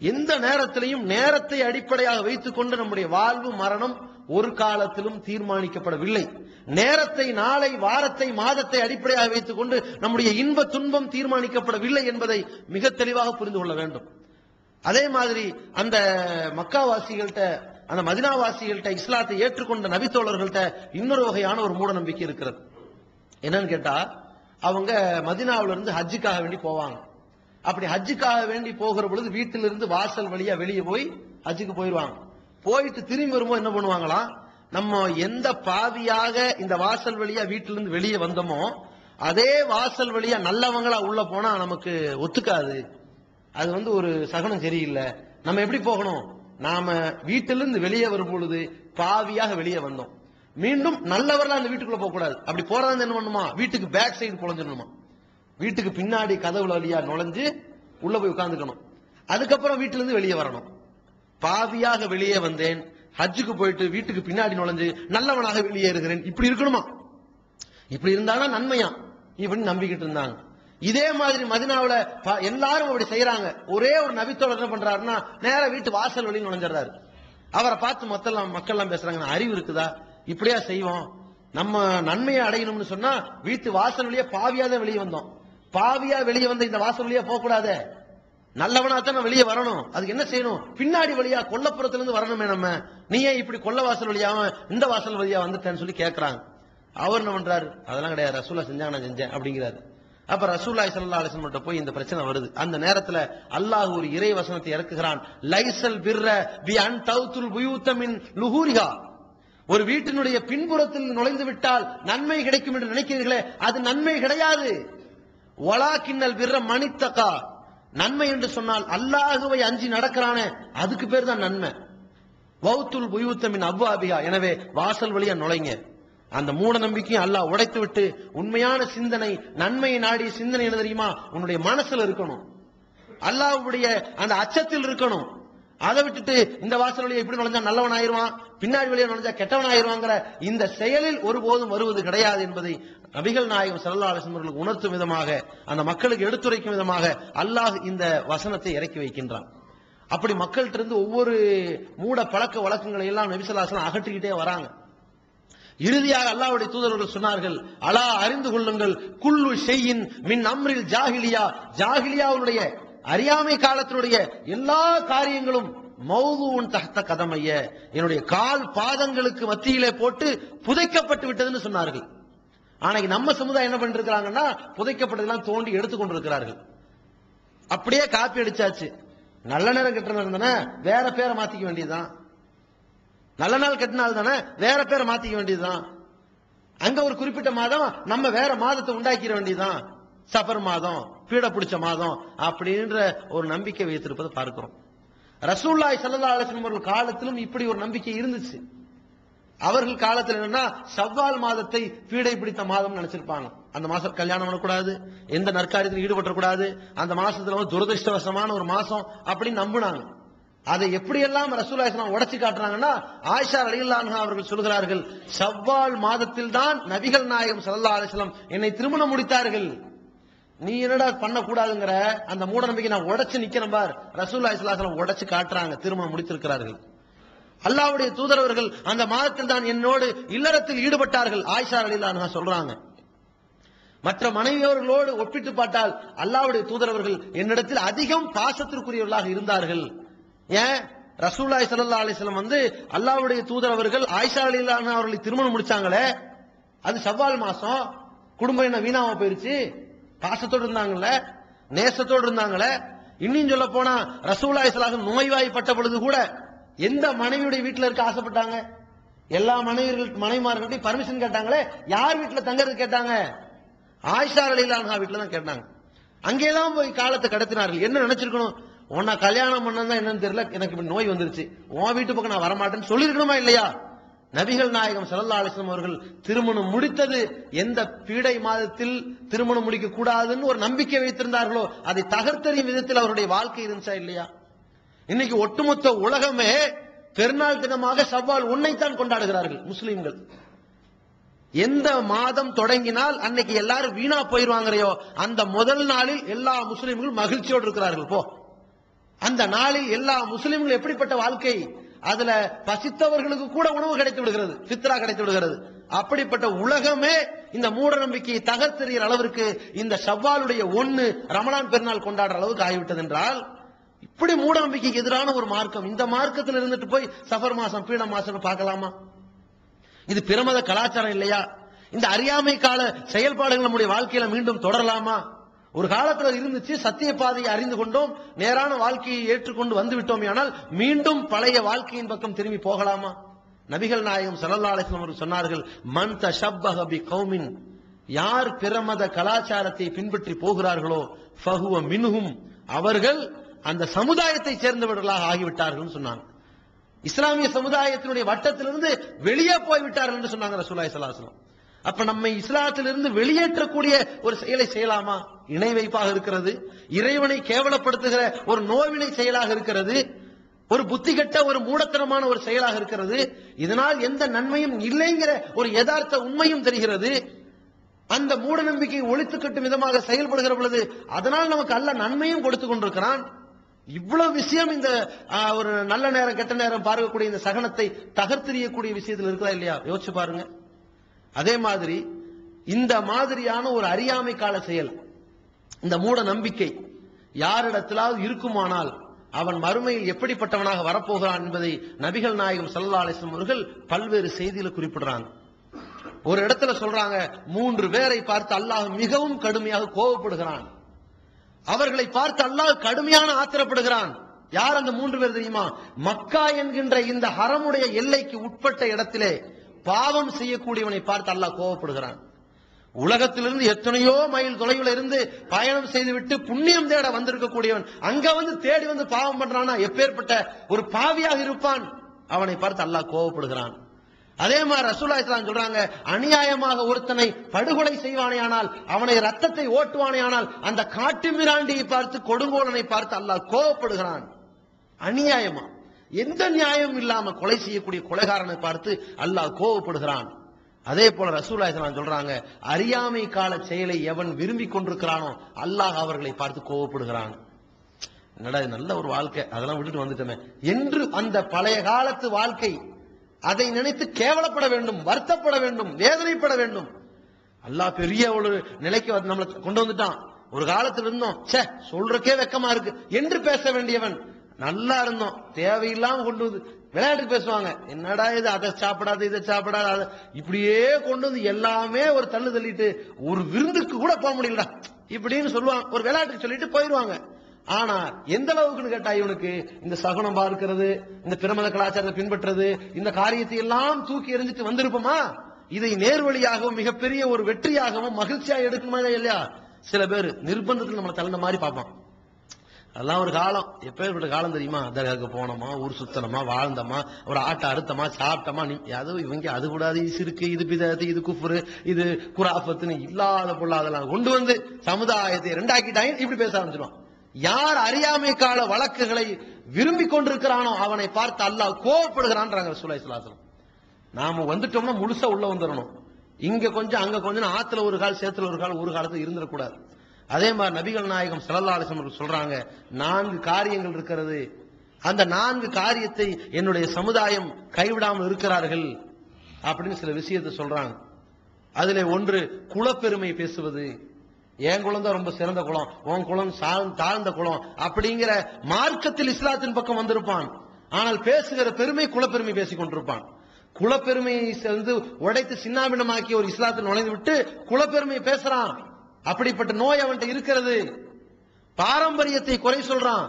எந்த நேரத்திலையும் நேரத்தை அடிப்படையாக வைத்துக் கொண்டு நம்முடைய வாழ்வு மரணம் ஒரு காலத்திலும் தீர்மானிக்கப்படவில்லை. நேரத்தை, நாளை, வாரத்தை, மாதத்தை அடிப்படையாக வைத்துக் கொண்டு நம்முடைய இன்ப துன்பம் தீர்மானிக்கப்படவில்லை என்பதை மிக தெளிவாக புரிந்து கொள்ள வேண்டும். அதே மாதிரி அந்த மக்காவாசிகள்கிட்ட, அந்த மதினாவாசிகள்கிட்ட, இஸ்லாத்தை ஏற்றுக்கொண்ட நபித்தோழர்கள்ட்ட இன்னொரு வகையான ஒரு மூட நம்பிக்கை இருக்கிறது. என்னன்னு கேட்டா, அவங்க மதினாவிலிருந்து ஹஜ்ஜுக்காக வேண்டி போவாங்க. அப்படி ஹஜ்ஜுக்காக வேண்டி போகிற பொழுது வீட்டிலிருந்து வாசல் வழியா வெளியே போய் ஹஜ்ஜுக்கு போயிடுவாங்க. போயிட்டு திரும்பி வரும்போது என்ன பண்ணுவாங்களாம், நம்ம எந்த பாவியாக இந்த வாசல் வழியா வீட்டிலிருந்து வெளியே வந்தோமோ அதே வாசல் வழியா நல்லவங்களா உள்ள போனா நமக்கு ஒத்துக்காது, அது ஒரு சகுனம் சரியில்லை. நம்ம எப்படி போகணும்? நாம வீட்டிலிருந்து வெளியே வரும் பொழுது பாவியாக வெளியே வந்தோம், மீண்டும் நல்லவர்களா அந்த வீட்டுக்குள்ள போக கூடாது. அப்படி போறது என்ன பண்ணுமா, வீட்டுக்கு பேக் சைடு பொழஞ்சிடணுமா, வீட்டுக்கு பின்னாடி கதவுல வழியா நுழைஞ்சு உள்ள போய் உட்கார்ந்துக்கணும். அதுக்கப்புறம் வீட்டுல இருந்து வெளியே வரணும். பாவியாக வெளியே வந்தேன், ஹஜ்ஜுக்கு போயிட்டு வீட்டுக்கு பின்னாடி நுழைஞ்சு நல்லவனாக வெளியேறுகிறேன், இப்படி இருக்கணுமா? இப்படி இருந்தாலும் நன்மையா இப்படி நம்பிக்கிட்டு இருந்தாங்க. இதே மாதிரி மதினாவுல எல்லாரும் அப்படி செய்யறாங்க. ஒரே ஒரு நபித்தோழர் என்ன பண்றாருன்னா நேரா வீட்டு வாசல் வழி நுழைஞ்சிடறாரு. அவரை பார்த்து மக்கள் எல்லாம் பேசுறாங்க, அறிவு இருக்குதா, இப்படியா செய்வோம், நம்ம நன்மையை அடையணும்னு சொன்னா வீட்டு வாசல் வழியா பாவியாதான் வெளியே வந்தோம், பாவியா வெளியே வந்த இந்த வாசல் வழியா போக கூடாது, நல்லவனா தான் வெளியே வரணும். அதுக்கு என்ன செய்யணும், பின்னாடி வழியா கொல்லப்புறத்துல இருந்து வரணுமே நம்ம, நீ ஏன் இப்படி கொல்ல வாசல் வழியாம இந்த வாசல் வழியா வந்துட்டேன்னு சொல்லி கேட்கறாங்க. அவர் என்ன பண்றாரு, அதெல்லாம் கிடையாது, ரசூலா செஞ்சாங்க நான் செஞ்சேன் அப்படிங்கிறாரு. அப்ப ரசூலுல்லாஹி ஸல்லல்லாஹு அலைஹி வஸல்லம் போய் இந்த பிரச்சனை வருது. அந்த நேரத்துல அல்லாஹ் ஒரு இறை வசனத்தை இறக்குகிறான். லைசல் பிர்ர பி அன் தௌதுல் புயூத மின் லுஹூரிஹா. ஒரு வீட்டினுடைய பின்புறத்தில் நுழைந்து விட்டால் நன்மை கிடைக்கும் என்று நினைக்கிறீர்களே, அது நன்மை கிடையாது. வலாக்கின்னல் பிர்ர மனித்தகா. நன்மை என்று சொன்னால் அல்லாஹ்வை அஞ்சி நடக்கிறானே, அதுக்கு பேர் தான் நன்மை. வௌத்துல் புயூத மின் அவ்வாபிஹா. எனவே வாசல் வழியா நுழைங்க. அந்த மூட நம்பிக்கையும் அல்லாஹ் உடைத்து விட்டு உண்மையான சிந்தனை, நன்மையை நாடிய சிந்தனை என்ன தெரியுமா, உன்னுடைய மனசுல இருக்கணும், அல்லாஹ்வுடைய அந்த அச்சத்தில் இருக்கணும். அதை விட்டுட்டு இந்த வாசல் வழியா இப்படி நுழைஞ்சா நல்லவன் ஆயிருவான், பின்னாடி வழியா நுழைஞ்சா கெட்டவன் ஆயிருவாங்கிற இந்த செயலில் ஒருபோதும் வருவது கிடையாது என்பதை நபிகள் நாயகம் ஸல்லல்லாஹு அலைஹி வஸல்லம் அவர்களுக்கு உணர்த்தும் விதமாக, அந்த மக்களுக்கு எடுத்துரைக்கும் விதமாக அல்லாஹ் இந்த வசனத்தை இறக்கி வைக்கின்றான். அப்படி மக்கள்கிட்ட இருந்து ஒவ்வொரு மூட பழக்க வழக்கங்களை எல்லாம் நபி ஸல்லல்லாஹு அலைஹி வஸல்லம் அகற்றிக்கிட்டே வராங்க. இறுதியாக அல்லாஹ்வுடைய தூதர்கள் சொன்னார்கள், அலா அறிந்து கொள்ளுங்கள், குல்லு ஷைஇன் மின் அம்ரில் ஜாஹிலியா. ஜாஹிலியாவுடைய அறியாமை காலத்தினுடைய எல்லா காரியங்களும் மௌதுஉன் தஹ்த கதமைய, என்னுடைய கால் பாதங்களுக்கு மத்தியிலே போட்டு புதைக்கப்பட்டு விட்டதுன்னு சொன்னார்கள். ஆனா நம்ம சமுதாயம் என்ன பண்ணிட்டு இருக்காங்கன்னா, புதைக்கப்பட்டதெல்லாம் தோண்டி எடுத்துக்கொண்டிருக்கிறார்கள். அப்படியே காப்பி அடிச்சாச்சு. நல்ல நேரம் கெட்ட நேரம் தானே, வேற பேரை மாத்திக்க வேண்டியதுதான். நல்ல நாள் கெட்டினால் தானே, வேற பேரை மாத்திக்க வேண்டியதுதான். அங்க ஒரு குறிப்பிட்ட மாதம் நம்ம வேற மாதத்தை உண்டாக்கிற வேண்டியதுதான். சஃபர் மாதம், பீட பிடிச்ச மாதம் அப்படின்ற ஒரு நம்பிக்கை வைத்திருப்பதை பார்க்கிறோம். ரசூலுல்லாஹி ஸல்லல்லாஹு அலைஹி வஸல்லம் அவர்கள் காலத்திலும் இப்படி ஒரு நம்பிக்கை இருந்துச்சு. அவர்கள் காலத்தில் என்னன்னா, ஷவ்வால் மாதத்தை பீடை பிடித்த மாதம் நினைச்சிருப்பாங்க. அந்த மாசம் கல்யாணம் பண்ணக்கூடாது, எந்த நற்காரியத்தில் ஈடுபடக்கூடாது, அந்த மாசத்துல துரதிருஷ்டவசமான ஒரு மாசம் அப்படின்னு நம்பினாங்க. அதை எப்படியெல்லாம் ரசூலுல்லாஹி ஸல்லல்லாஹு அலைஹி வஸல்லம் உடைச்சு காட்டுறாங்கன்னா, ஆயிஷா ரலியல்லாஹு அன்ஹா அவர்கள் சொல்கிறார்கள், ஷவ்வால் மாதத்தில் தான் நபிகள் நாயகம் ஸல்லல்லாஹு அலைஹி வஸல்லம் என்னை திருமணம் முடித்தார்கள். நீ என்னடா பண்ணக்கூடாதுங்கிற அந்த மூட நம்பிக்கை நான் உடைச்சு நிக்கிறேன் பார். ரசூலுல்லாஹி ஸல்லல்லாஹு அலைஹி வஸல்லம் உடைச்சு காட்டுறாங்க, திருமணம் முடித்திருக்கிறார்கள். அல்லாஹ்வுடைய தூதரவர்கள் அந்த மாதத்தில் தான் என்னோடு இல்லறத்தில் ஈடுபட்டார்கள். ஆயிஷா ரலியல்லாஹு அன்ஹா சொல்றாங்க. மற்ற மனைவியர்களோடு ஒப்பிட்டு பார்த்தால் அல்லாஹ்வுடைய தூதரவர்கள் என்னிடத்தில் அதிகம் பாசத்திற்குரியவர்களாக இருந்தார்கள். ஏன், ரசூலுல்லாஹி ஸல்லல்லாஹு அலைஹி வஸல்லம் அல்லாஹ்வுடைய தூதரவர்கள் ஆயிஷா ரலியல்லாஹு அன்ஹா அவர்களை திருமணம் முடிச்சாங்களே, அது ஷவ்வால் மாசம். குடும்பம் என்ன வீணாம போயிருச்சு? பாசத்தோடு இருந்தாங்கல்ல, நேசத்தோடு இருந்தாங்களே. இன்னும் சொல்ல போனா ரசூலுல்லாஹி ஸல்லல்லாஹு அலைஹி வஸல்லம் நோய்வாய்ப்பட்ட பொழுது கூட எந்த மனைவியுடைய வீட்டுல இருக்க ஆசைப்பட்டாங்க? எல்லா மனைவிமார்கள்ட்டையும் பர்மிஷன் கேட்டாங்களே, யார் வீட்டுல தங்கறது கேட்டாங்க? ஆயிஷா ரலியல்லாஹு அன்ஹா வீட்டுல தான் கேட்டாங்க. அங்கேதான் போய் காலத்தை கடத்தினார்கள். என்ன நினைச்சிருக்கணும், உன்னை கல்யாணம் பண்ணதான் என்னன்னு தெரியல, எனக்கு இப்ப நோய் வந்துருச்சு, உன் வீட்டு பக்கம் நான் வரமாட்டேன்னு சொல்லிருக்கணுமா இல்லையா? நபிகள் நாயகம் ஸல்லல்லாஹு அலைஹி வஸல்லம் அவர்கள் திருமணம் முடித்தது எந்த பீடை மாதத்தில் திருமணம் முடிக்க கூடாதுன்னு ஒரு நம்பிக்கை வைத்திருந்தார்களோ அதை தகர்த்தெறியும் விதத்தில் அவருடைய வாழ்க்கை இருந்துச்சா இல்லையா? இன்னைக்கு ஒட்டுமொத்த உலகமே பெருநாள் தினமாக ஷவ்வால் 1 கொண்டாடுகிறார்கள் முஸ்லிம்கள். எந்த மாதம் தொடங்கினால் அன்னைக்கு எல்லாரும் வீணா போயிருவாங்கறையோ அந்த முதல் நாளில் எல்லா முஸ்லிம்களும் மகிழ்ச்சியோடு இருக்கிறார்கள். போ, அந்த நாளில் எல்லா முஸ்லிம்களும் எப்படிப்பட்ட வாழ்க்கை, அதுல பசித்தவர்களுக்கு கூட உணவு கிடைத்து விடுகிறது, ஃபித்ரா கிடைத்து விடுகிறது. அப்படிப்பட்ட உலகமே இந்த மூட நம்பிக்கையை தகர்த்தெறிகிற அளவிற்கு இந்த ஷவ்வாலுடைய 1 ரமலான் பெருநாள் கொண்டாடுற அளவுக்கு ஆகிவிட்டது என்றால், இப்படி மூட நம்பிக்கைக்கு எதிரான ஒரு மார்க்கம், இந்த மார்க்கத்தில் இருந்துட்டு போய் சஃபர் மாசம் பீட மாசம் பார்க்கலாமா? இது பிரமத கலாச்சாரம் இல்லையா? இந்த அறியாமை கால செயல்பாடுகள் நம்முடைய வாழ்க்கையில மீண்டும் தொடரலாமா? ஒரு காலத்துல இருந்துச்சு, சத்திய பாதையை அறிந்து கொண்டோம், நேரான வாழ்க்கையை ஏற்றுக்கொண்டு வந்து விட்டோம். ஆனால் மீண்டும் பழைய வாழ்க்கையின் பக்கம் திரும்பி போகலாமா? நபிகள் நாயகம் ஸல்லல்லாஹு அலைஹி வஸல்லம் அவர்கள் சொன்னார்கள், மன் தஷப்பஹ பி கௌமின், யார் பிரமத கலாச்சாரத்தை பின்பற்றி போகிறார்களோ ஃபஹுவ மின்ஹும், அவர்கள் அந்த சமுதாயத்தை சேர்ந்தவர்களாக ஆகிவிட்டார்கள் சொன்னாங்க. இஸ்லாமிய சமுதாயத்தினுடைய வட்டத்திலிருந்து வெளியே போய்விட்டார்கள் என்று சொன்னாங்க ரசூலுல்லாஹி ஸல்லல்லாஹு அலைஹி வஸல்லம். அப்ப நம்மை இஸ்லாத்திலிருந்து வெளியேற்றக்கூடிய ஒரு செயலை செய்யலாமா? இணை வைப்பாக இருக்கிறது, இறைவனை கேவலப்படுத்துகிற ஒரு நோவினை செயலாக இருக்கிறது, ஒரு புத்தி கெட்ட ஒரு மூடத்தனமான ஒரு செயலாக இருக்கிறது. இதனால் எந்த நன்மையும் இல்லைங்கிற ஒரு யதார்த்த உண்மையும் தெரிகிறது. அந்த மூட நம்பிக்கையை ஒழித்து கட்டும் விதமாக செயல்படுகிற பொழுது அதனால் நமக்கு அல்லாஹ் நன்மையும் கொடுத்து கொண்டிருக்கிறான். இவ்வளவு விஷயம் இந்த ஒரு நல்ல நேரம் கெட்ட நேரம் பார்க்கக்கூடிய இந்த சகனத்தை தகர்த்தெறியக்கூடிய விஷயத்தில் இருக்குதா இல்லையா? யோசிச்சு பாருங்க. அதே மாதிரி இந்த மாதிரியான ஒரு அறியாமை கால செயல், இந்த மூட நம்பிக்கை யாரிடத்திலாவது இருக்குமானால் அவன் மறுமையில் எப்படிப்பட்டவனாக வரப்போகிறான் என்பதை நபிகள் நாயகம் ஸல்லல்லாஹு அலைஹி வஸல்லம் அவர்கள் பல்வேறு செய்தியில குறிப்பிடுறாங்க. ஒரு இடத்துல சொல்றாங்க, 3 பேரை பார்த்து அல்லாஹ் மிகவும் கடுமையாக கோபப்படுகிறான். அவர்களை பார்த்து அல்லாஹ் கடுமையான ஆத்திரப்படுகிறான். யார் அந்த 3 பேர் தெரியுமா? மக்கா என்கின்ற இந்த ஹரமுடைய எல்லைக்கு உட்பட்ட இடத்திலே பாவம் செய்யக்கூடியவனை பார்த்து அல்லாஹ் கோபப்படுகிறான். உலகத்திலிருந்து எத்தனையோ மைல் தொலைவில் இருந்து பயணம் செய்துவிட்டு புண்ணியம் தேட வந்திருக்கக்கூடியவன் அங்க வந்து தேடி வந்து பாவம் பண்றானா எப்பேற்பட்ட ஒரு பாவியாக இருப்பான்? அவனை பார்த்து அல்லாஹ் கோபப்படுகிறான். அதே மாதிரி ரசூலுல்லாஹி ஸல்லல்லாஹு அலைஹி வஸல்லம் சொல்றாங்க, அநியாயமாக ஒருத்தனை படுகொலை செய்வானேயானால், அவனை ரத்தத்தை ஓட்டுவானேயானால் அந்த காட்டு மிராண்டியை பார்த்து, கொடுங்கோலனை பார்த்து அல்லாஹ் கோபப்படுகிறான். அநியாயமா எந்த நியாயம் இல்லாம கொலை செய்யக்கூடிய கொலைகாரனை பார்த்து அல்லாஹ் கோபப்படுகிறான். அதே போல ரசூலுல்லாஹி ஸல்லல்லாஹு அலைஹி வஸல்லம் சொல்றாங்க, அறியாமை கால செயலை எவன் விரும்பி கொண்டிருக்கிறானோ அல்லாஹ் அவர்களை பார்த்து கோபப்படுகிறான். என்னடா நல்ல ஒரு வாழ்க்கை, அதெல்லாம் விட்டுட்டு வந்துட்டோமே என்று அந்த பழைய காலத்து வாழ்க்கை அதை நினைத்து கேவலப்பட வேண்டும், வருத்தப்பட வேண்டும், வேதனைப்பட வேண்டும். அல்லாஹ் பெரிய ஒரு நிலைக்கு நம்மளை கொண்டு வந்துட்டான். ஒரு காலத்தில் இருந்தோம், சே சொல்றக்கே வெக்கமா இருக்கு என்று பேச வேண்டியவன், நல்லா இருந்தோம் தேவையில்லாம கொண்டு வந்து விளையாட்டுக்கு பேசுவாங்க, என்னடா இது அதை சாப்பிடாது இதை சாப்பிடாது இப்படியே கொண்டு வந்து எல்லாமே ஒரு தள்ளு தள்ளிட்டு ஒரு விருந்துக்கு கூட போக முடியலடா இப்படின்னு சொல்லுவாங்க, ஒரு விளையாட்டுக்கு சொல்லிட்டு போயிருவாங்க. ஆனா எந்த அளவுக்குன்னு கேட்டா இவனுக்கு இந்த சகுனம் பார்க்கிறது, இந்த பிரமத கலாச்சாரத்தை பின்பற்றுறது, இந்த காரியத்தை எல்லாம் தூக்கி எறிஞ்சிட்டு வந்திருப்போமா? இதை நேர்வழியாகவும் மிகப்பெரிய ஒரு வெற்றியாகவும் மகிழ்ச்சியா எடுக்குமா இல்லையா? சில பேர் நிர்பந்தத்தில் நம்மளை தகுந்த மாதிரி பார்ப்பான். அதெல்லாம் ஒரு காலம், எப்பேற்பட்ட காலம் தெரியுமா? தர்காவுக்கு போனோமா, ஊர் சுத்தனமா, வாழ்ந்தோமா, ஒரு ஆட்டை அறுத்தமா, சாப்பிட்டோமா, அதுவும் இவங்க அது கூடாது, இது சிறுக்கு, இது பிதத்து, இது குஃப்ரு, இது குராஃபத்துன்னு இல்லாத பொல்லாதெல்லாம் கொண்டு வந்து சமுதாயத்தை ரெண்டாக்கிட்டாங்க. இப்படி பேச ஆரம்பிச்சிடும். யார் அறியாமை கால வழக்குகளை விரும்பி கொண்டிருக்கிறானோ அவனை பார்த்து அல்லாஹ் கோபப்படுகிறான்றாங்க ரசூலுல்லாஹி ஸல்லல்லாஹு அலைஹி வஸல்லம். நாம வந்துட்டோம்னா முழுசா உள்ள வந்துடணும். இங்க கொஞ்சம் அங்க கொஞ்சம், ஆத்துல ஒரு கால் சேத்துல ஒரு கால், ஒரு காலத்துல இருந்துடக்கூடாது. அதே மாதிரி நபிகள் நாயகம் ஸல்லல்லாஹு அலைஹி வஸல்லம் சொல்றாங்க, 4 காரியங்கள் இருக்கிறது, அந்த 4 காரியத்தை என்னுடைய சமுதாயம் கைவிடாமல் இருக்கிறார்கள் அப்படின்னு சில விஷயத்தை சொல்றாங்க. அதுல ஒன்று குலப்பெருமை பேசுவது. என் குலம் தான் ரொம்ப சிறந்த குலம், உன் குலம் தாழ்ந்த குலம் அப்படிங்கிற மார்க்கத்தில் இஸ்லாத்தின் பக்கம் வந்திருப்பான். ஆனால் பேசுகிற பெருமை குலப்பெருமை பேசிக் கொண்டிருப்பான். குலப்பெருமையை வந்து உடைத்து சின்னாபின்னமாக்கி ஒரு இஸ்லாத்தில் நுழைந்து விட்டு குலப்பெருமை பேசுறான். அப்படிப்பட்ட நோய் அவன்கிட்ட இருக்கிறது. பாரம்பரியத்தை குறை சொல்றான்.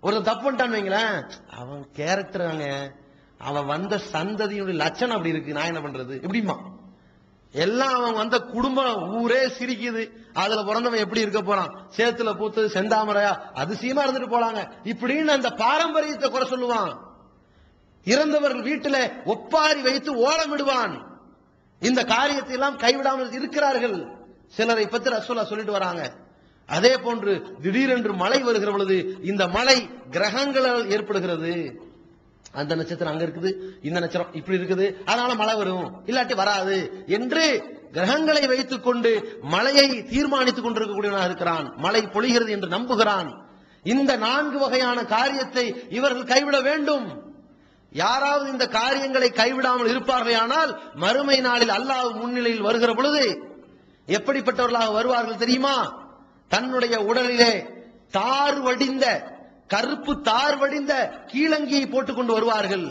ஒரு தப்பு பண்ணிட்டான்னு வைங்களேன், அவன் கேரக்டர், அவன் வந்த சந்ததியுடைய லட்சணம் அப்படி இருக்கு, நான் என்ன பண்றது எப்படிமா? எல்லாம் அவன் வந்த குடும்பம் ஊரே சிரிக்குது, அதுல பிறந்தவன் எப்படி இருக்க போறான்? சேத்துல பூத்தது செந்தாமரையா, அதிசயமா இருந்துட்டு போலாங்க இப்படின்னு அந்த பாரம்பரியத்தை குறை சொல்லுவான். இறந்தவர்கள் வீட்டில ஒப்பாரி வைத்து ஓலமிடுவான். இந்த காரியத்தை எல்லாம் கைவிடாமல் இருக்கிறார்கள். சிலரை பத்தி ரசூலுல்லாஹ் சொல்லிட்டு வராங்க. அதே போன்று திடீரென்று மழை வருகிற பொழுது இந்த மழை கிரகங்களால் ஏற்படுகிறது. அந்த நட்சத்திரம் அங்க இருக்குது, இந்த நட்சத்திரம் இப்படி இருக்குது, அதனால மழை வரும், இல்லாட்டி வராது என்று கிரகங்களை வைத்துக் கொண்டு மழையை தீர்மானித்துக் கொண்டிருக்கக்கூடியவனாக இருக்கிறான். மழை பொழிகிறது என்று நம்புகிறான். இந்த 4 வகையான காரியத்தை இவர்கள் கைவிட வேண்டும். யாராவது இந்த காரியங்களை கைவிடாமல் இருப்பார்களானால் மறுமை நாளில் அல்லாஹ் முன்னிலையில் வருகிற பொழுது எப்படிப்பட்டவர்களாக வருவார்கள் தெரியுமா? தன்னுடைய உடலிலே தார் வடிந்த, கருப்பு தார் வடிந்த கீழங்கியை போட்டுக் கொண்டு வருவார்கள்.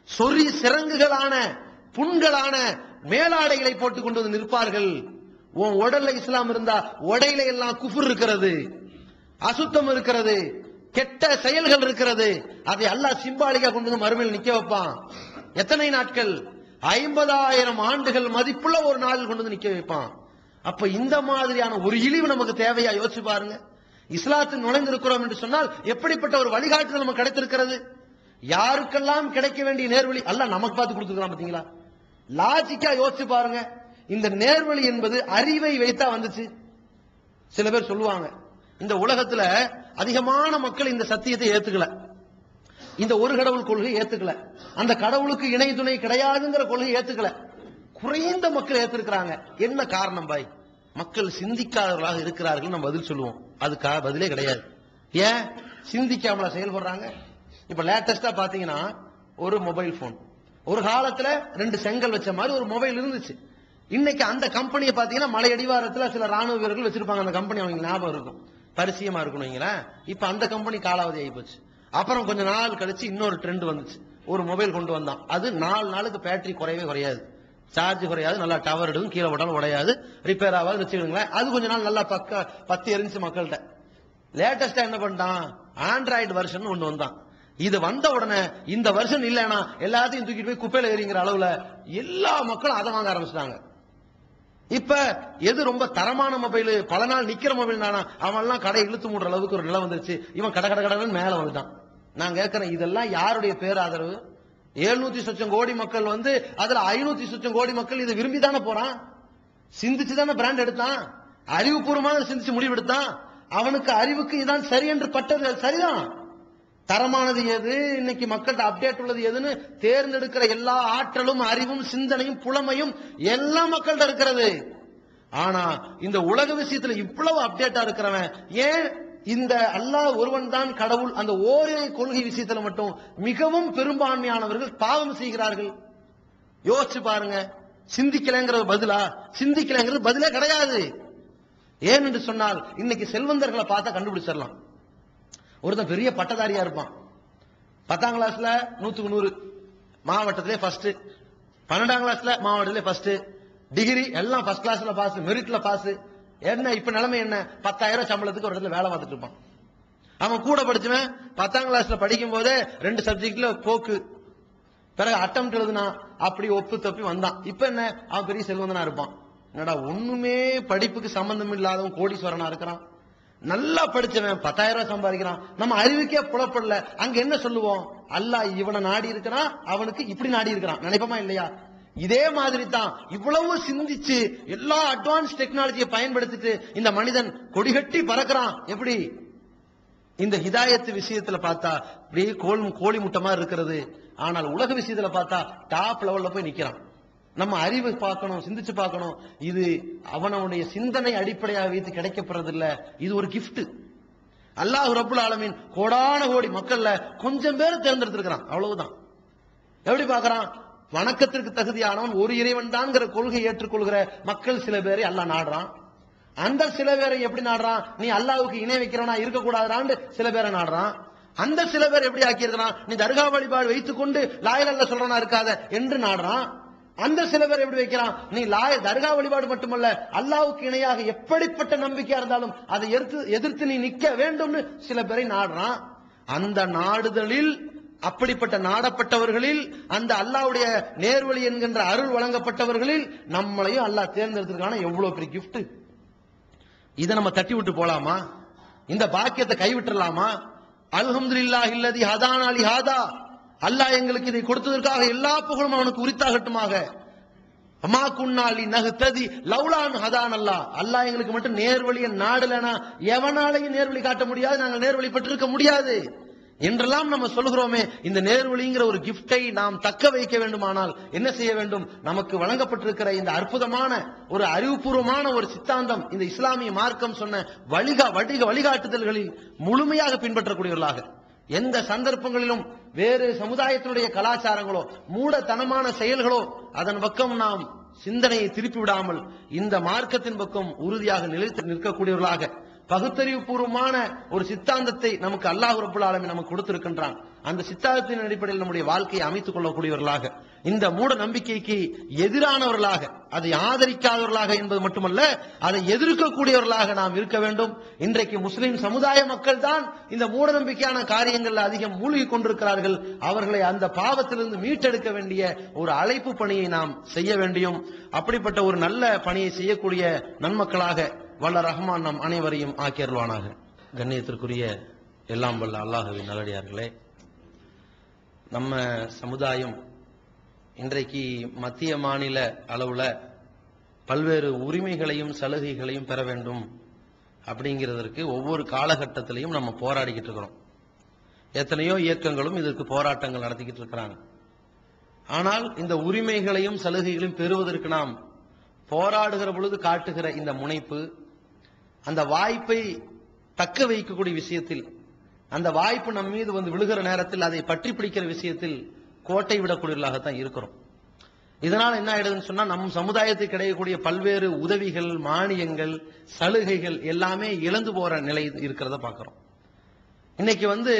சொறி சிறங்குகளான புண்களான மேலாடைகளை போட்டுக் கொண்டு வந்து நிற்பார்கள். உன் உடல்ல இஸ்லாம் இருந்தா உடையில எல்லாம் குஃபுர் இருக்கிறது, அசுத்தம் இருக்கிறது, கெட்ட செயல்கள் இருக்கிறது. அதை அல்லாஹ் சிம்பாலிக்கா கொண்டு வந்து மறுமையில் நிக்க வைப்பான். எத்தனை நாட்கள்? 50,000 ஆண்டுகள் மதிப்புள்ள ஒரு நாளில் கொண்டு வந்து நிக்க வைப்பான். அப்ப இந்த மாதிரியான ஒரு இழிவு நமக்கு தேவையா? யோசிச்சு பாருங்க. இஸ்லாத்தில் நுழைந்திருக்கிறோம் என்று சொன்னால் எப்படிப்பட்ட ஒரு வழிகாட்டுதல் நமக்கு கிடைத்திருக்கிறது? யாருக்கெல்லாம் கிடைக்க வேண்டிய நேர்வழி அல்லாஹ் நமக்கு பார்த்து கொடுத்துருக்கான். பாத்தீங்களா? லாஜிக்கா யோசிச்சு பாருங்க. இந்த நேர்வழி என்பது அறிவை வைத்தா வந்துச்சு. சில பேர் சொல்லுவாங்க, இந்த உலகத்துல அதிகமான மக்கள் இந்த சத்தியத்தை ஏத்துக்கல, இந்த ஒரு கடவுள் கொள்கை ஏத்துக்கல, அந்த கடவுளுக்கு இணை துணை கிடையாதுங்கிற கொள்கை ஏத்துக்கல, குறைந்த மக்கள் ஏத்திருக்கிறாங்க. என்ன காரணம் பாய்? மக்கள் சிந்திக்காதவர்களாக இருக்கிறார்கள் நம்ம பதில் சொல்லுவோம். அதுக்காக பதிலே கிடையாது. ஏன் சிந்திக்காமல செயல்படுறாங்க? இப்ப லேட்டஸ்டா பாத்தீங்கன்னா ஒரு மொபைல் போன், ஒரு காலத்துல 2 செங்கல் வச்ச மாதிரி ஒரு மொபைல் இருந்துச்சு. இன்னைக்கு அந்த கம்பெனியை பாத்தீங்கன்னா மலை அடிவாரத்துல சில ராணுவ வீரர்கள் வச்சிருப்பாங்க. அந்த கம்பெனி அவங்க ஞாபகம் இருக்கும், பரிசியமா இருக்கணும். இப்ப அந்த கம்பெனி காலாவதி ஆகி போச்சு. அப்புறம் கொஞ்ச நாள் கழிச்சு இன்னொரு ட்ரெண்ட் வந்துச்சு, ஒரு மொபைல் கொண்டு வந்தான். அது 4 நாளுக்கு பேட்டரி குறையவே குறையாது, சார்ஜ் குறையாது, நல்லா டவர் எடுக்கும், கீழே போட்டாலும் உடையாது, ரிப்பேர் ஆகாது வச்சுக்கோங்களேன். அது கொஞ்ச நாள் நல்லா பத்து எரிஞ்சு மக்கள்கிட்ட. லேட்டஸ்டா என்ன பண்ணிட்டான், ஆண்ட்ராய்டு வெர்ஷன் ஒண்ணு வந்தான். இது வந்த உடனே இந்த வெர்ஷன் இல்லைன்னா எல்லாத்தையும் தூக்கிட்டு போய் குப்பையில எறிங்கிற அளவுல எல்லா மக்களும் அதை வாங்க ஆரம்பிச்சிட்டாங்க. இப்ப எது ரொம்ப தரமான மொபைல், பல நாள் நிக்கிற மொபைல் தானா, அவன் எல்லாம் கடை இழுத்து மூடுற அளவுக்கு ஒரு நிலை வந்துருச்சு. இவன் கடன்னு மேல வந்துட்டான். நான் கேட்கிறேன், இதெல்லாம் யாருடைய பேராதரவு? 700 சொச்சம் கோடி மக்கள் அதுல 500 சொச்சம் கோடி மக்கள் இதை விரும்பி தானே போறான், சிந்திச்சு தானே பிராண்ட் எடுத்தான், அறிவுபூர்வமாக சிந்திச்சு முடிவெடுத்தான். அவனுக்கு அறிவுக்கு இதான் சரி என்று பட்டது சரிதான். தரமானது எது, இன்னைக்கு மக்கள்கிட்ட அப்டேட் உள்ளது எதுன்னு தேர்ந்தெடுக்கிற எல்லா ஆற்றலும் அறிவும் சிந்தனையும் புலமையும் எல்லா மக்கள்கிட்ட இருக்கிறது. ஆனா இந்த உலக விஷயத்துல இவ்வளவு அப்டேட்டா இருக்கிறவன் ஏன் இந்த அல்லாஹ் ஒருவன் தான் கடவுள் அந்த ஓரிரை கொள்கை விஷயத்துல மட்டும் மிகவும் பெரும்பான்மையானவர்கள் பாவம் செய்கிறார்கள்? யோசிச்சு பாருங்க. சிந்திக்கலைங்கிறது பதிலா? சிந்திக்கலைங்கிறது பதிலே கிடையாது. ஏன் என்று சொன்னால் இன்னைக்கு செல்வந்தர்களை பார்த்தா கண்டுபிடிச்சிடலாம். ஒருத்தன் பெரிய பட்டதாரியா இருப்பான், 10ஆம் கிளாஸ்ல 100க்கு 100 மாவட்டத்திலே ஃபர்ஸ்ட், 12ஆம் கிளாஸ்ல மாவட்டத்திலே ஃபர்ஸ்ட், டிகிரி எல்லாம் ஃபர்ஸ்ட் கிளாஸ்ல பாஸ், மெரிட்ல பாஸ். என்ன இப்ப நிலைமை என்ன, 10,000 சம்பளத்துக்கு ஒரு இடத்துல வேலை பார்த்துட்டு இருப்பான். அவன் கூட படிச்சவன் 10ஆம் கிளாஸ்ல படிக்கும் போதே 2 சப்ஜெக்ட்ல போக்கு, பிறகு அட்டம் எழுதுனா அப்படி ஒப்பு தப்பி வந்தான். இப்ப என்ன, அவன் பெரிய செல்வந்தனா இருப்பான். என்னடா ஒண்ணுமே படிப்புக்கு சம்பந்தம் இல்லாதவன் கோடீஸ்வரனா இருக்கிறான், நல்லா படிச்சவன் 10,000 சம்பாதிக்கிறான். நம்ம அறிவுக்கே புலப்படல. அங்க என்ன சொல்லுவோம், அல்லாஹ் இவனை நாடி இருக்கிறான், அவனுக்கு இப்படி நாடி இருக்கிறான் நினைப்பமா இல்லையா? இதே மாதிரி தான் இவ்வளவு சிந்திச்சு எல்லா அட்வான்ஸ் டெக்னாலஜியை பயன்படுத்திட்டு இந்த மனிதன் கொடிகட்டி பறக்கிறான். எப்படி? இந்த ஹிதாயத்து விஷயத்துல பார்த்தா அப்படியே கோழி முட்டை மாதிரி இருக்கிறது. ஆனால் உலக விஷயத்துல பார்த்தா டாப் லெவல்ல போய் நிக்கிறான். நம்ம அறிவு பார்க்கணும், சிந்திச்சு பார்க்கணும். இது அவனுடைய சிந்தனை அடிப்படையாக வைத்து கிடைக்கப்படுறது இல்ல, இது ஒரு கிஃப்ட். அல்லாஹ் ரப்புல் ஆலமீன் கோடான கோடி மக்கள்ல கொஞ்சம் பேர் தேர்ந்தெடுத்திருக்கிறான், அவ்வளவுதான். எப்படி பார்க்கறான்? வணக்கத்திற்கு தகுதியானவன் ஒரு இறைவன் தான் கொள்கை ஏற்றுக்கொள்கிற மக்கள் சில பேரை அல்லாஹ் நாடுறான். அந்த சில பேரை எப்படி நாடுறான், நீ அல்லாஹ்வுக்கு இணை வைக்கிறவனா இருக்கக்கூடாதான்னு சில பேரை நாடுறான். அந்த சில பேர் எப்படி ஆக்கியிருக்கிறான், நீ தர்கா வழிபாடு வைத்துக் கொண்டு லாயில அல்ல சொல்றனா இருக்காத என்று நாடுறான். அந்த சில பேர் எப்படி வைக்கிறான், நீ தர்கா வழிபாடு மட்டுமல்ல அல்லாஹ்வுக்கு இணையாக எப்படிப்பட்ட நம்பிக்கையா இருந்தாலும் அதை எதிர்த்து நீ நிக்க வேண்டும்னு சில பேரை நாடுறான். அந்த நாடுதலில் அப்படிப்பட்ட நாடப்பட்டவர்களில் அந்த அல்லாஹ்வுடைய நேர்வழி என்கின்ற அருள் வழங்கப்பட்டவர்களில் நம்மளையும் அல்லாஹ் தேர்ந்தெடுத்திருக்கான எவ்வளவு பெரிய கிஃப்ட். இதை நம்ம தட்டி விட்டு போலாமா? இந்த பாக்கியத்தை கைவிட்டுலாமா? அல்ஹம்துலில்லாஹி அல்லதி ஹதானா லி ஹாதா, அல்லாஹ் எங்களுக்கு இதை கொடுத்ததற்காக எல்லா புகழும் அவனுக்கு உரித்தாகட்டுமாக. அமா குன்னாலி நஹ்ததி லௌலான் ஹதான் அல்லாஹ், அல்லாஹ் எங்களுக்கு மட்டும் நேர்வழியை நாடலனா எவனாலையும் நேர்வழி காட்ட முடியாது, நாங்கள் நேர்வழி பெற்றிருக்க முடியாது என்றெல்லாம் நம்ம சொல்கிறோமே. இந்த நேர்வழிங்கிற ஒரு கிஃப்டை நாம் தக்க வைக்க வேண்டுமானால் என்ன செய்ய வேண்டும்? நமக்கு வழங்கப்பட்டிருக்கிற இந்த அற்புதமான ஒரு அறிவுபூர்வமான ஒரு சித்தாந்தம், இந்த இஸ்லாமிய மார்க்கம் சொன்ன வழிகாட்டுதல்களில் முழுமையாக பின்பற்றக்கூடியவர்களாக, எந்த சந்தர்ப்பங்களிலும் வேறு சமுதாயத்தினுடைய கலாச்சாரங்களோ மூடத்தனமான செயல்களோ அதன் பக்கம் நாம் சிந்தனையை திருப்பி விடாமல் இந்த மார்க்கத்தின் பக்கம் உறுதியாக நிலைத்து நிற்கக்கூடியவர்களாக, பகுத்தறிவு பூர்வமான ஒரு சித்தாந்தத்தை நமக்கு அல்லாஹ் ரப்புல் ஆலமீன் நமக்கு கொடுத்திருக்கின்றான். அந்த சித்தாந்தத்தின் அடிப்படையில் நம்முடைய வாழ்க்கையை அமைத்துக் கொள்ளக்கூடியவர்களாக, இந்த மூட நம்பிக்கைக்கு எதிரானவர்களாக, அதை ஆதரிக்காதவர்களாக என்பது மட்டுமல்ல, அதை எதிர்க்கக்கூடியவர்களாக நாம் இருக்க வேண்டும். இன்றைக்கு முஸ்லிம் சமுதாய மக்கள் தான் இந்த மூட நம்பிக்கையான காரியங்கள் அதிகம் மூழ்கி கொண்டிருக்கிறார்கள். அவர்களை அந்த பாவத்திலிருந்து மீட்டெடுக்க வேண்டிய ஒரு அழைப்பு பணியை நாம் செய்ய வேண்டும். அப்படிப்பட்ட ஒரு நல்ல பணியை செய்யக்கூடிய நன்மக்களாக வல்ல ரஹ்மான் நம் அனைவரையும் ஆக்கியருள்வானாக. கண்ணியத்திற்குரிய எல்லாம் வல்ல அல்லாஹ்வின் நல்லடியார்களே, நம்ம சமுதாயம் இன்றைக்கு மத்திய மாநில அளவுல பல்வேறு உரிமைகளையும் சலுகைகளையும் பெற வேண்டும் அப்படிங்கிறதற்கு ஒவ்வொரு காலகட்டத்திலையும் நம்ம போராடிக்கிட்டு இருக்கிறோம். எத்தனையோ இயக்கங்களும் இதற்கு போராட்டங்கள் நடத்திக்கிட்டு இருக்கிறாங்க. ஆனால் இந்த உரிமைகளையும் சலுகைகளையும் பெறுவதற்கு நாம் போராடுகிற பொழுது காட்டுகிற இந்த முனைப்பு, அந்த வாய்ப்பை தக்க வைக்கக்கூடிய விஷயத்தில், அந்த வாய்ப்பு நம் மீது வந்து விழுகிற நேரத்தில் அதை பற்றி பிடிக்கிற விஷயத்தில் கோட்டை விடக்கூடியவர்களாகத்தான் இருக்கிறோம். இதனால் என்ன ஆயிடுதுன்னு சொன்னா, நம் சமுதாயத்துக்கு கிடைக்கக்கூடிய பல்வேறு உதவிகள், மானியங்கள், சலுகைகள் எல்லாமே இழந்து போற நிலை இருக்கிறத பார்க்கிறோம். இன்னைக்கு வந்து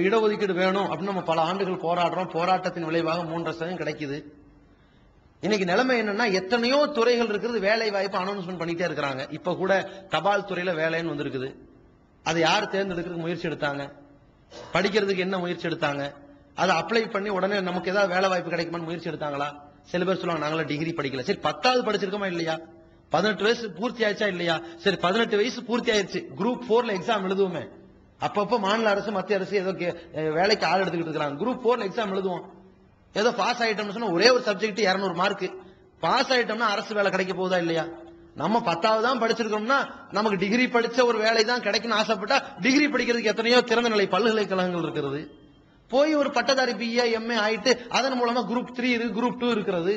இடஒதுக்கீடு வேணும் அப்படின்னு நம்ம பல ஆண்டுகள் போராடுறோம். போராட்டத்தின் விளைவாக 3% கிடைக்குது. இன்னைக்கு நிலைமை என்னன்னா, எத்தனையோ துறைகள் இருக்கிறது, வேலை வாய்ப்பு அனௌன்ஸ்மெண்ட் பண்ணிட்டே இருக்கிறாங்க. இப்ப கூட தபால் துறையில வேலைன்னு வந்திருக்குது. அதை யார் தேர்ந்தெடுக்கிறதுக்கு முயற்சி எடுத்தாங்க? படிக்கிறதுக்கு என்ன முயற்சி எடுத்தாங்க? அதை அப்ளை பண்ணி உடனே நமக்கு ஏதாவது வேலை வாய்ப்பு கிடைக்குமான்னு முயற்சி எடுத்தாங்களா? சில பேர் சொல்லுவாங்க, நாங்களா டிகிரி படிக்கல. சரி, 10வது படிச்சிருக்கோமா இல்லையா? 18 வயசு பூர்த்தி ஆயிடுச்சா இல்லையா? சரி, 18 வயசு பூர்த்தி ஆயிடுச்சு, குரூப் 4ல எக்ஸாம் எழுதுவோமே. அப்பப்போ மாநில அரசு, மத்திய அரசு ஏதோ வேலைக்கு ஆள் எடுத்துக்கிட்டு இருக்காங்க. குரூப் 4ல எக்ஸாம் எழுதுவோம். ஏதோ பாஸ் ஆயிட்டோம்னு சொன்னா ஒரே ஒரு சப்ஜெக்ட் 200 மார்க் பாஸ் ஆயிட்டோம்னா அரசு வேலை கிடைக்க போகுதா இல்லையா? நம்ம 10வது தான் படிச்சிருக்கோம்னா நமக்கு டிகிரி படிச்ச ஒரு வேலை தான் கிடைக்குன்னு ஆசைப்பட்டா, டிகிரி படிக்கிறதுக்கு எத்தனையோ திறந்த நிலை பல்கலைக்கழகங்கள் இருக்கிறது. போய் ஒரு பட்டதாரி BA MA ஆயிட்டு அதன் மூலமா குரூப் 3 இருக்கு, குரூப் 2 இருக்கிறது.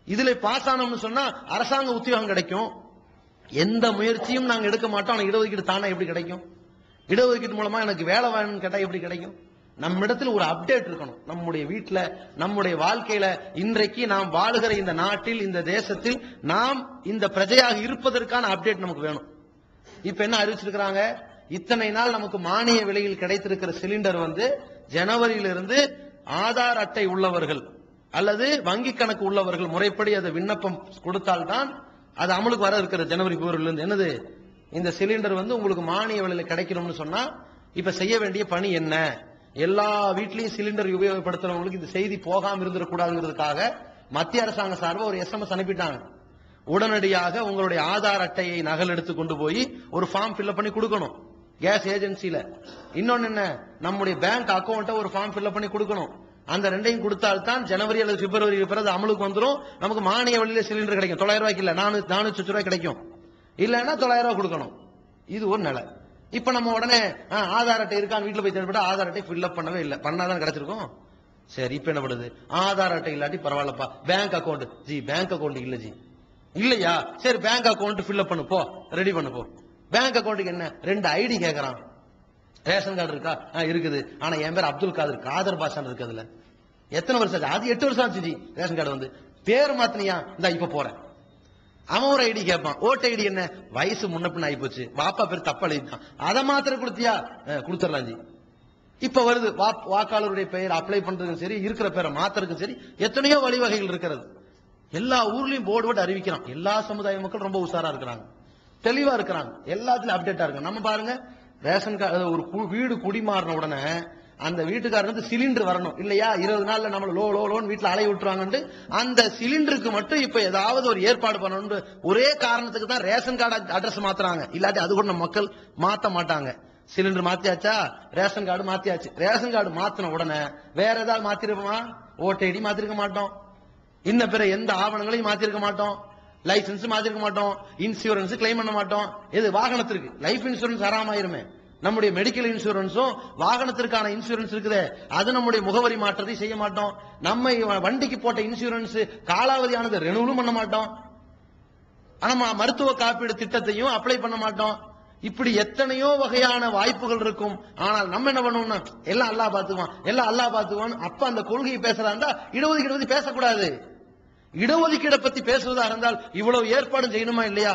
இதுல பாஸ் ஆனோம்னு சொன்னா அரசாங்க உத்தியோகம் கிடைக்கும். எந்த முயற்சியும் நாங்க எடுக்க மாட்டோம். ஆனா இடஒதுக்கீடு தானே எப்படி கிடைக்கும்? இடஒதுக்கீடு மூலமா எனக்கு வேலை வேணும்னு கேட்டா எப்படி கிடைக்கும்? நம்மிடத்தில் ஒரு அப்டேட் இருக்கணும். நம்முடைய வீட்டுல, நம்முடைய வாழ்க்கையில, இன்றைக்கு நாம் வாழுகிற இந்த நாட்டில், இந்த தேசத்தில் நாம் இந்த பிரஜையாக இருப்பதற்கான அப்டேட் நமக்கு வேணும். இப்ப என்ன அறிவிச்சிருக்கிறாங்க? இத்தனை நாள் நமக்கு மானிய விலையில் கிடைத்திருக்கிற சிலிண்டர் வந்து ஜனவரியிலிருந்து ஆதார் அட்டை உள்ளவர்கள் அல்லது வங்கி கணக்கு உள்ளவர்கள் முறைப்படி அதை விண்ணப்பம் கொடுத்தால்தான் அது அமலுக்கு வர இருக்கிற ஜனவரி 1 என்னது, இந்த சிலிண்டர் வந்து உங்களுக்கு மானிய விலையில கிடைக்கணும்னு சொன்னா இப்ப செய்ய வேண்டிய பணி என்ன? எல்லா வீட்லயும் சிலிண்டர் உபயோகப்படுத்துறவங்களுக்கு இந்த செய்தி போகாம இருந்துடக்கூடாதுங்கிறதுக்காக மத்திய அரசாங்க சார்பா ஒரு SMS அனுப்பிட்டாங்க. உடனடியாக உங்களுடைய ஆதார் அட்டையை நகல் எடுத்து கொண்டு போய் ஒரு ஃபார்ம் ஃபில்அப் பண்ணி கொடுக்கணும் கேஸ் ஏஜென்சில. இன்னொன்னு என்ன, நம்முடைய பேங்க் அக்கௌண்ட்டை ஒரு ஃபார்ம் ஃபில்அப் பண்ணி கொடுக்கணும். அந்த ரெண்டையும் கொடுத்தால்தான் ஜனவரி அல்லது பிப்ரவரி பிறகு அமலுக்கு வந்துடும். நமக்கு மானிய வழியில சிலிண்டர் கிடைக்கும். 900 ரூபாய்க்கு இல்ல, 400 ரூபாய் கிடைக்கும். இல்லைன்னா 900 ரூபாய் கொடுக்கணும். இது ஒரு நிலை. இப்ப நம்ம உடனே ஆதார் அட்டை இருக்கான்னு வீட்டுல போய் தேவைப்பட்டா ஆதார் அட்டை ஃபில்அப் பண்ணவே இல்லை, பண்ணாதான் கிடைச்சிருக்கும். சரி, இப்ப என்ன பண்ணுது? ஆதார் அட்டை இல்லாட்டி பரவாயில்லப்பா, bank account G, bank account இல்ல ஜி, இல்லையா? சரி, பேங்க் அக்கௌண்ட் ஃபில்அப் பண்ணு போ, ரெடி பண்ணு போ. பேங்க் அக்கௌண்ட்டுக்கு என்ன 2 ஐடி கேட்கறான். ரேஷன் கார்டு இருக்கா? இருக்குது. ஆனா என் பேர் அப்துல் காதர், காதர் பாஷான் இருக்கு. அதுல எத்தனை வருஷம் ஆச்சு? அது 8 வருஷம் ஆச்சு ஜி. ரேஷன் கார்டு வந்து பேர் மாத்தினியா? இந்த இப்ப போறேன். அவன் ஒரு ஐடி கேட்பான். ஓட்டு ஐடி என்ன? வயசு முன்ன பின்ன ஆகி போச்சு, வாப்பா பேர் தப்ப எழுதிட்டான், அதை மாத்திர கொடுத்தியா? கொடுத்துடலாம் ஜி. இப்ப வருது வாக்காளருடைய பெயர் அப்ளை பண்றதுக்கும் சரி, இருக்கிற பேரை மாத்திரக்கும் சரி, எத்தனையோ வழிவகைகள் இருக்கிறது. எல்லா ஊர்லயும் போர்டு போட்டு அறிவிக்கிறான். எல்லா சமுதாய மக்கள் ரொம்ப உஷாரா இருக்கிறாங்க, தெளிவா இருக்கிறாங்க, எல்லாத்துலயும் அப்டேட்டா இருக்காங்க. நம்ம பாருங்க, ரேஷன் கார்டு ஒரு வீடு குடிமாறின உடனே அந்த வீட்டுக்காரருக்கு சிலிண்டர் வரணும் இல்லையா? 20 நாள்ல நம்மள லோன்னு வீட்டுல அலைய விட்டுருவாங்க. அந்த சிலிண்டருக்கு மட்டும் இப்ப ஏதாவது ஒரு ஏற்பாடு பண்ணணும் ஒரே காரணத்துக்கு தான் ரேஷன் கார்டு அட்ரஸ் மாத்துறாங்க. இல்லாட்டி அது கூட நம்ம மக்கள் மாத்த மாட்டாங்க. சிலிண்டர் மாத்தியாச்சா, ரேஷன் கார்டு மாத்தியாச்சு. ரேஷன் கார்டு மாத்தின உடனே வேற ஏதாவது மாத்திருப்போமா? ஓட்டு ஐடி மாத்திருக்க மாட்டோம், இன்ன பிற எந்த ஆவணங்களையும் மாத்திருக்க மாட்டோம், லைசன்ஸ் மாத்திருக்க மாட்டோம், இன்சூரன்ஸ் கிளைம் பண்ண மாட்டோம். எது? வாகனத்திற்கு லைஃப் இன்சூரன்ஸ் ஆறாமாயிருமே. நம்முடைய மெடிக்கல் இன்சூரன்ஸும் வாகனத்திற்கான இன்சூரன்ஸ் இருக்குது, அது நம்முடைய முகவரி மாற்றத்தை செய்ய மாட்டோம். நம்ம வண்டிக்கு போட்ட இன்சூரன்ஸ் காலாவதியானது ரெனுவலும் பண்ண மாட்டோம். ஆனா மருத்துவ காப்பீடு திட்டத்தையும் அப்ளை பண்ண மாட்டோம். இப்படி எத்தனையோ வகையான வாய்ப்புகள் இருக்கும். ஆனால் நம்ம என்ன பண்ணுவோம்னா, எல்லாம் அல்லாஹ் பாத்துக்குவான், எல்லாம் அல்லாஹ் பாத்துக்குவான். அப்ப அந்த கொள்கையை பேசுறதா இருந்தா இடஒதுக்கீடு பத்தி பேசக்கூடாது. இடஒதுக்கீடை பத்தி பேசுவதாக இருந்தால் இவ்வளவு ஏற்பாடு செய்யணுமா இல்லையா?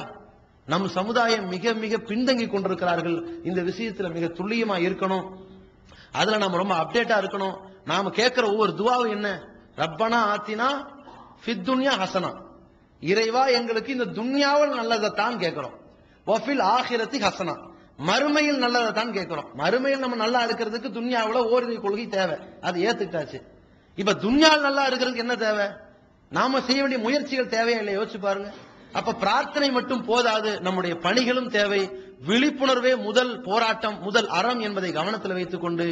நம் சமுதாயம் மிக மிக பின்தங்கி கொண்டிருக்கிறார்கள். இந்த விஷயத்துல மிக துல்லியமா இருக்கணும். அதுல நாம ரொம்ப அப்டேட்டா இருக்கணும். நாம கேட்கிற ஒவ்வொரு துவாவும் என்ன? ரப்பனா ஆத்தினா ஃபித் துன்யா ஹசனா, இறைவா எங்களுக்கு இந்த துன்யாவில் நல்லதைத்தான் கேட்கிறோம். வஃபில் ஆகிரத்தி ஹசனா, மறுமையில் நல்லதைத்தான் கேட்கிறோம். மறுமையில் நம்ம நல்லா இருக்கிறதுக்கு துன்யாவில் ஓரிரை கொள்கை தேவை, அது ஏத்துக்கிட்டாச்சு. இப்ப துன்யாவில் நல்லா இருக்கிறதுக்கு என்ன தேவை? நாம செய்ய வேண்டிய முயற்சிகள் தேவையா இல்லை? யோசிச்சு பாருங்க. அப்ப பிரார்த்தனை மட்டும் போதாது, நம்முடைய பணிகளும் தேவை. விழிப்புணர்வே முதல் போராட்டம், முதல் அறம் என்பதை கவனத்தில் வைத்துக் கொண்டு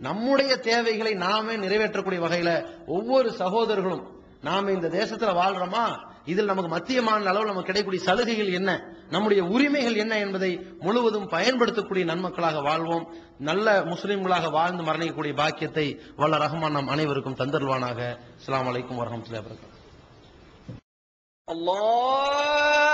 நம்முடைய தேவைகளை நாமே நிறைவேற்றக்கூடிய வகையில ஒவ்வொரு சகோதரர்களும், நாம இந்த தேசத்துல வாழ்றோமா, இதில் நமக்கு மத்திய மாநில அளவில் நமக்கு கிடைக்கக்கூடிய சலுகைகள் என்ன, நம்முடைய உரிமைகள் என்ன என்பதை முழுவதும் பயன்படுத்தக்கூடிய நன்மக்களாக வாழ்வோம். நல்ல முஸ்லிம்களாக வாழ்ந்து மரணிக்கக்கூடிய பாக்கியத்தை வல்ல ரஹ்மான் நம் அனைவருக்கும் தந்தருவானாக. அஸ்ஸலாமு அலைக்கும் வரஹ்மத்துல்லாஹி வபரகாத்துஹு. الله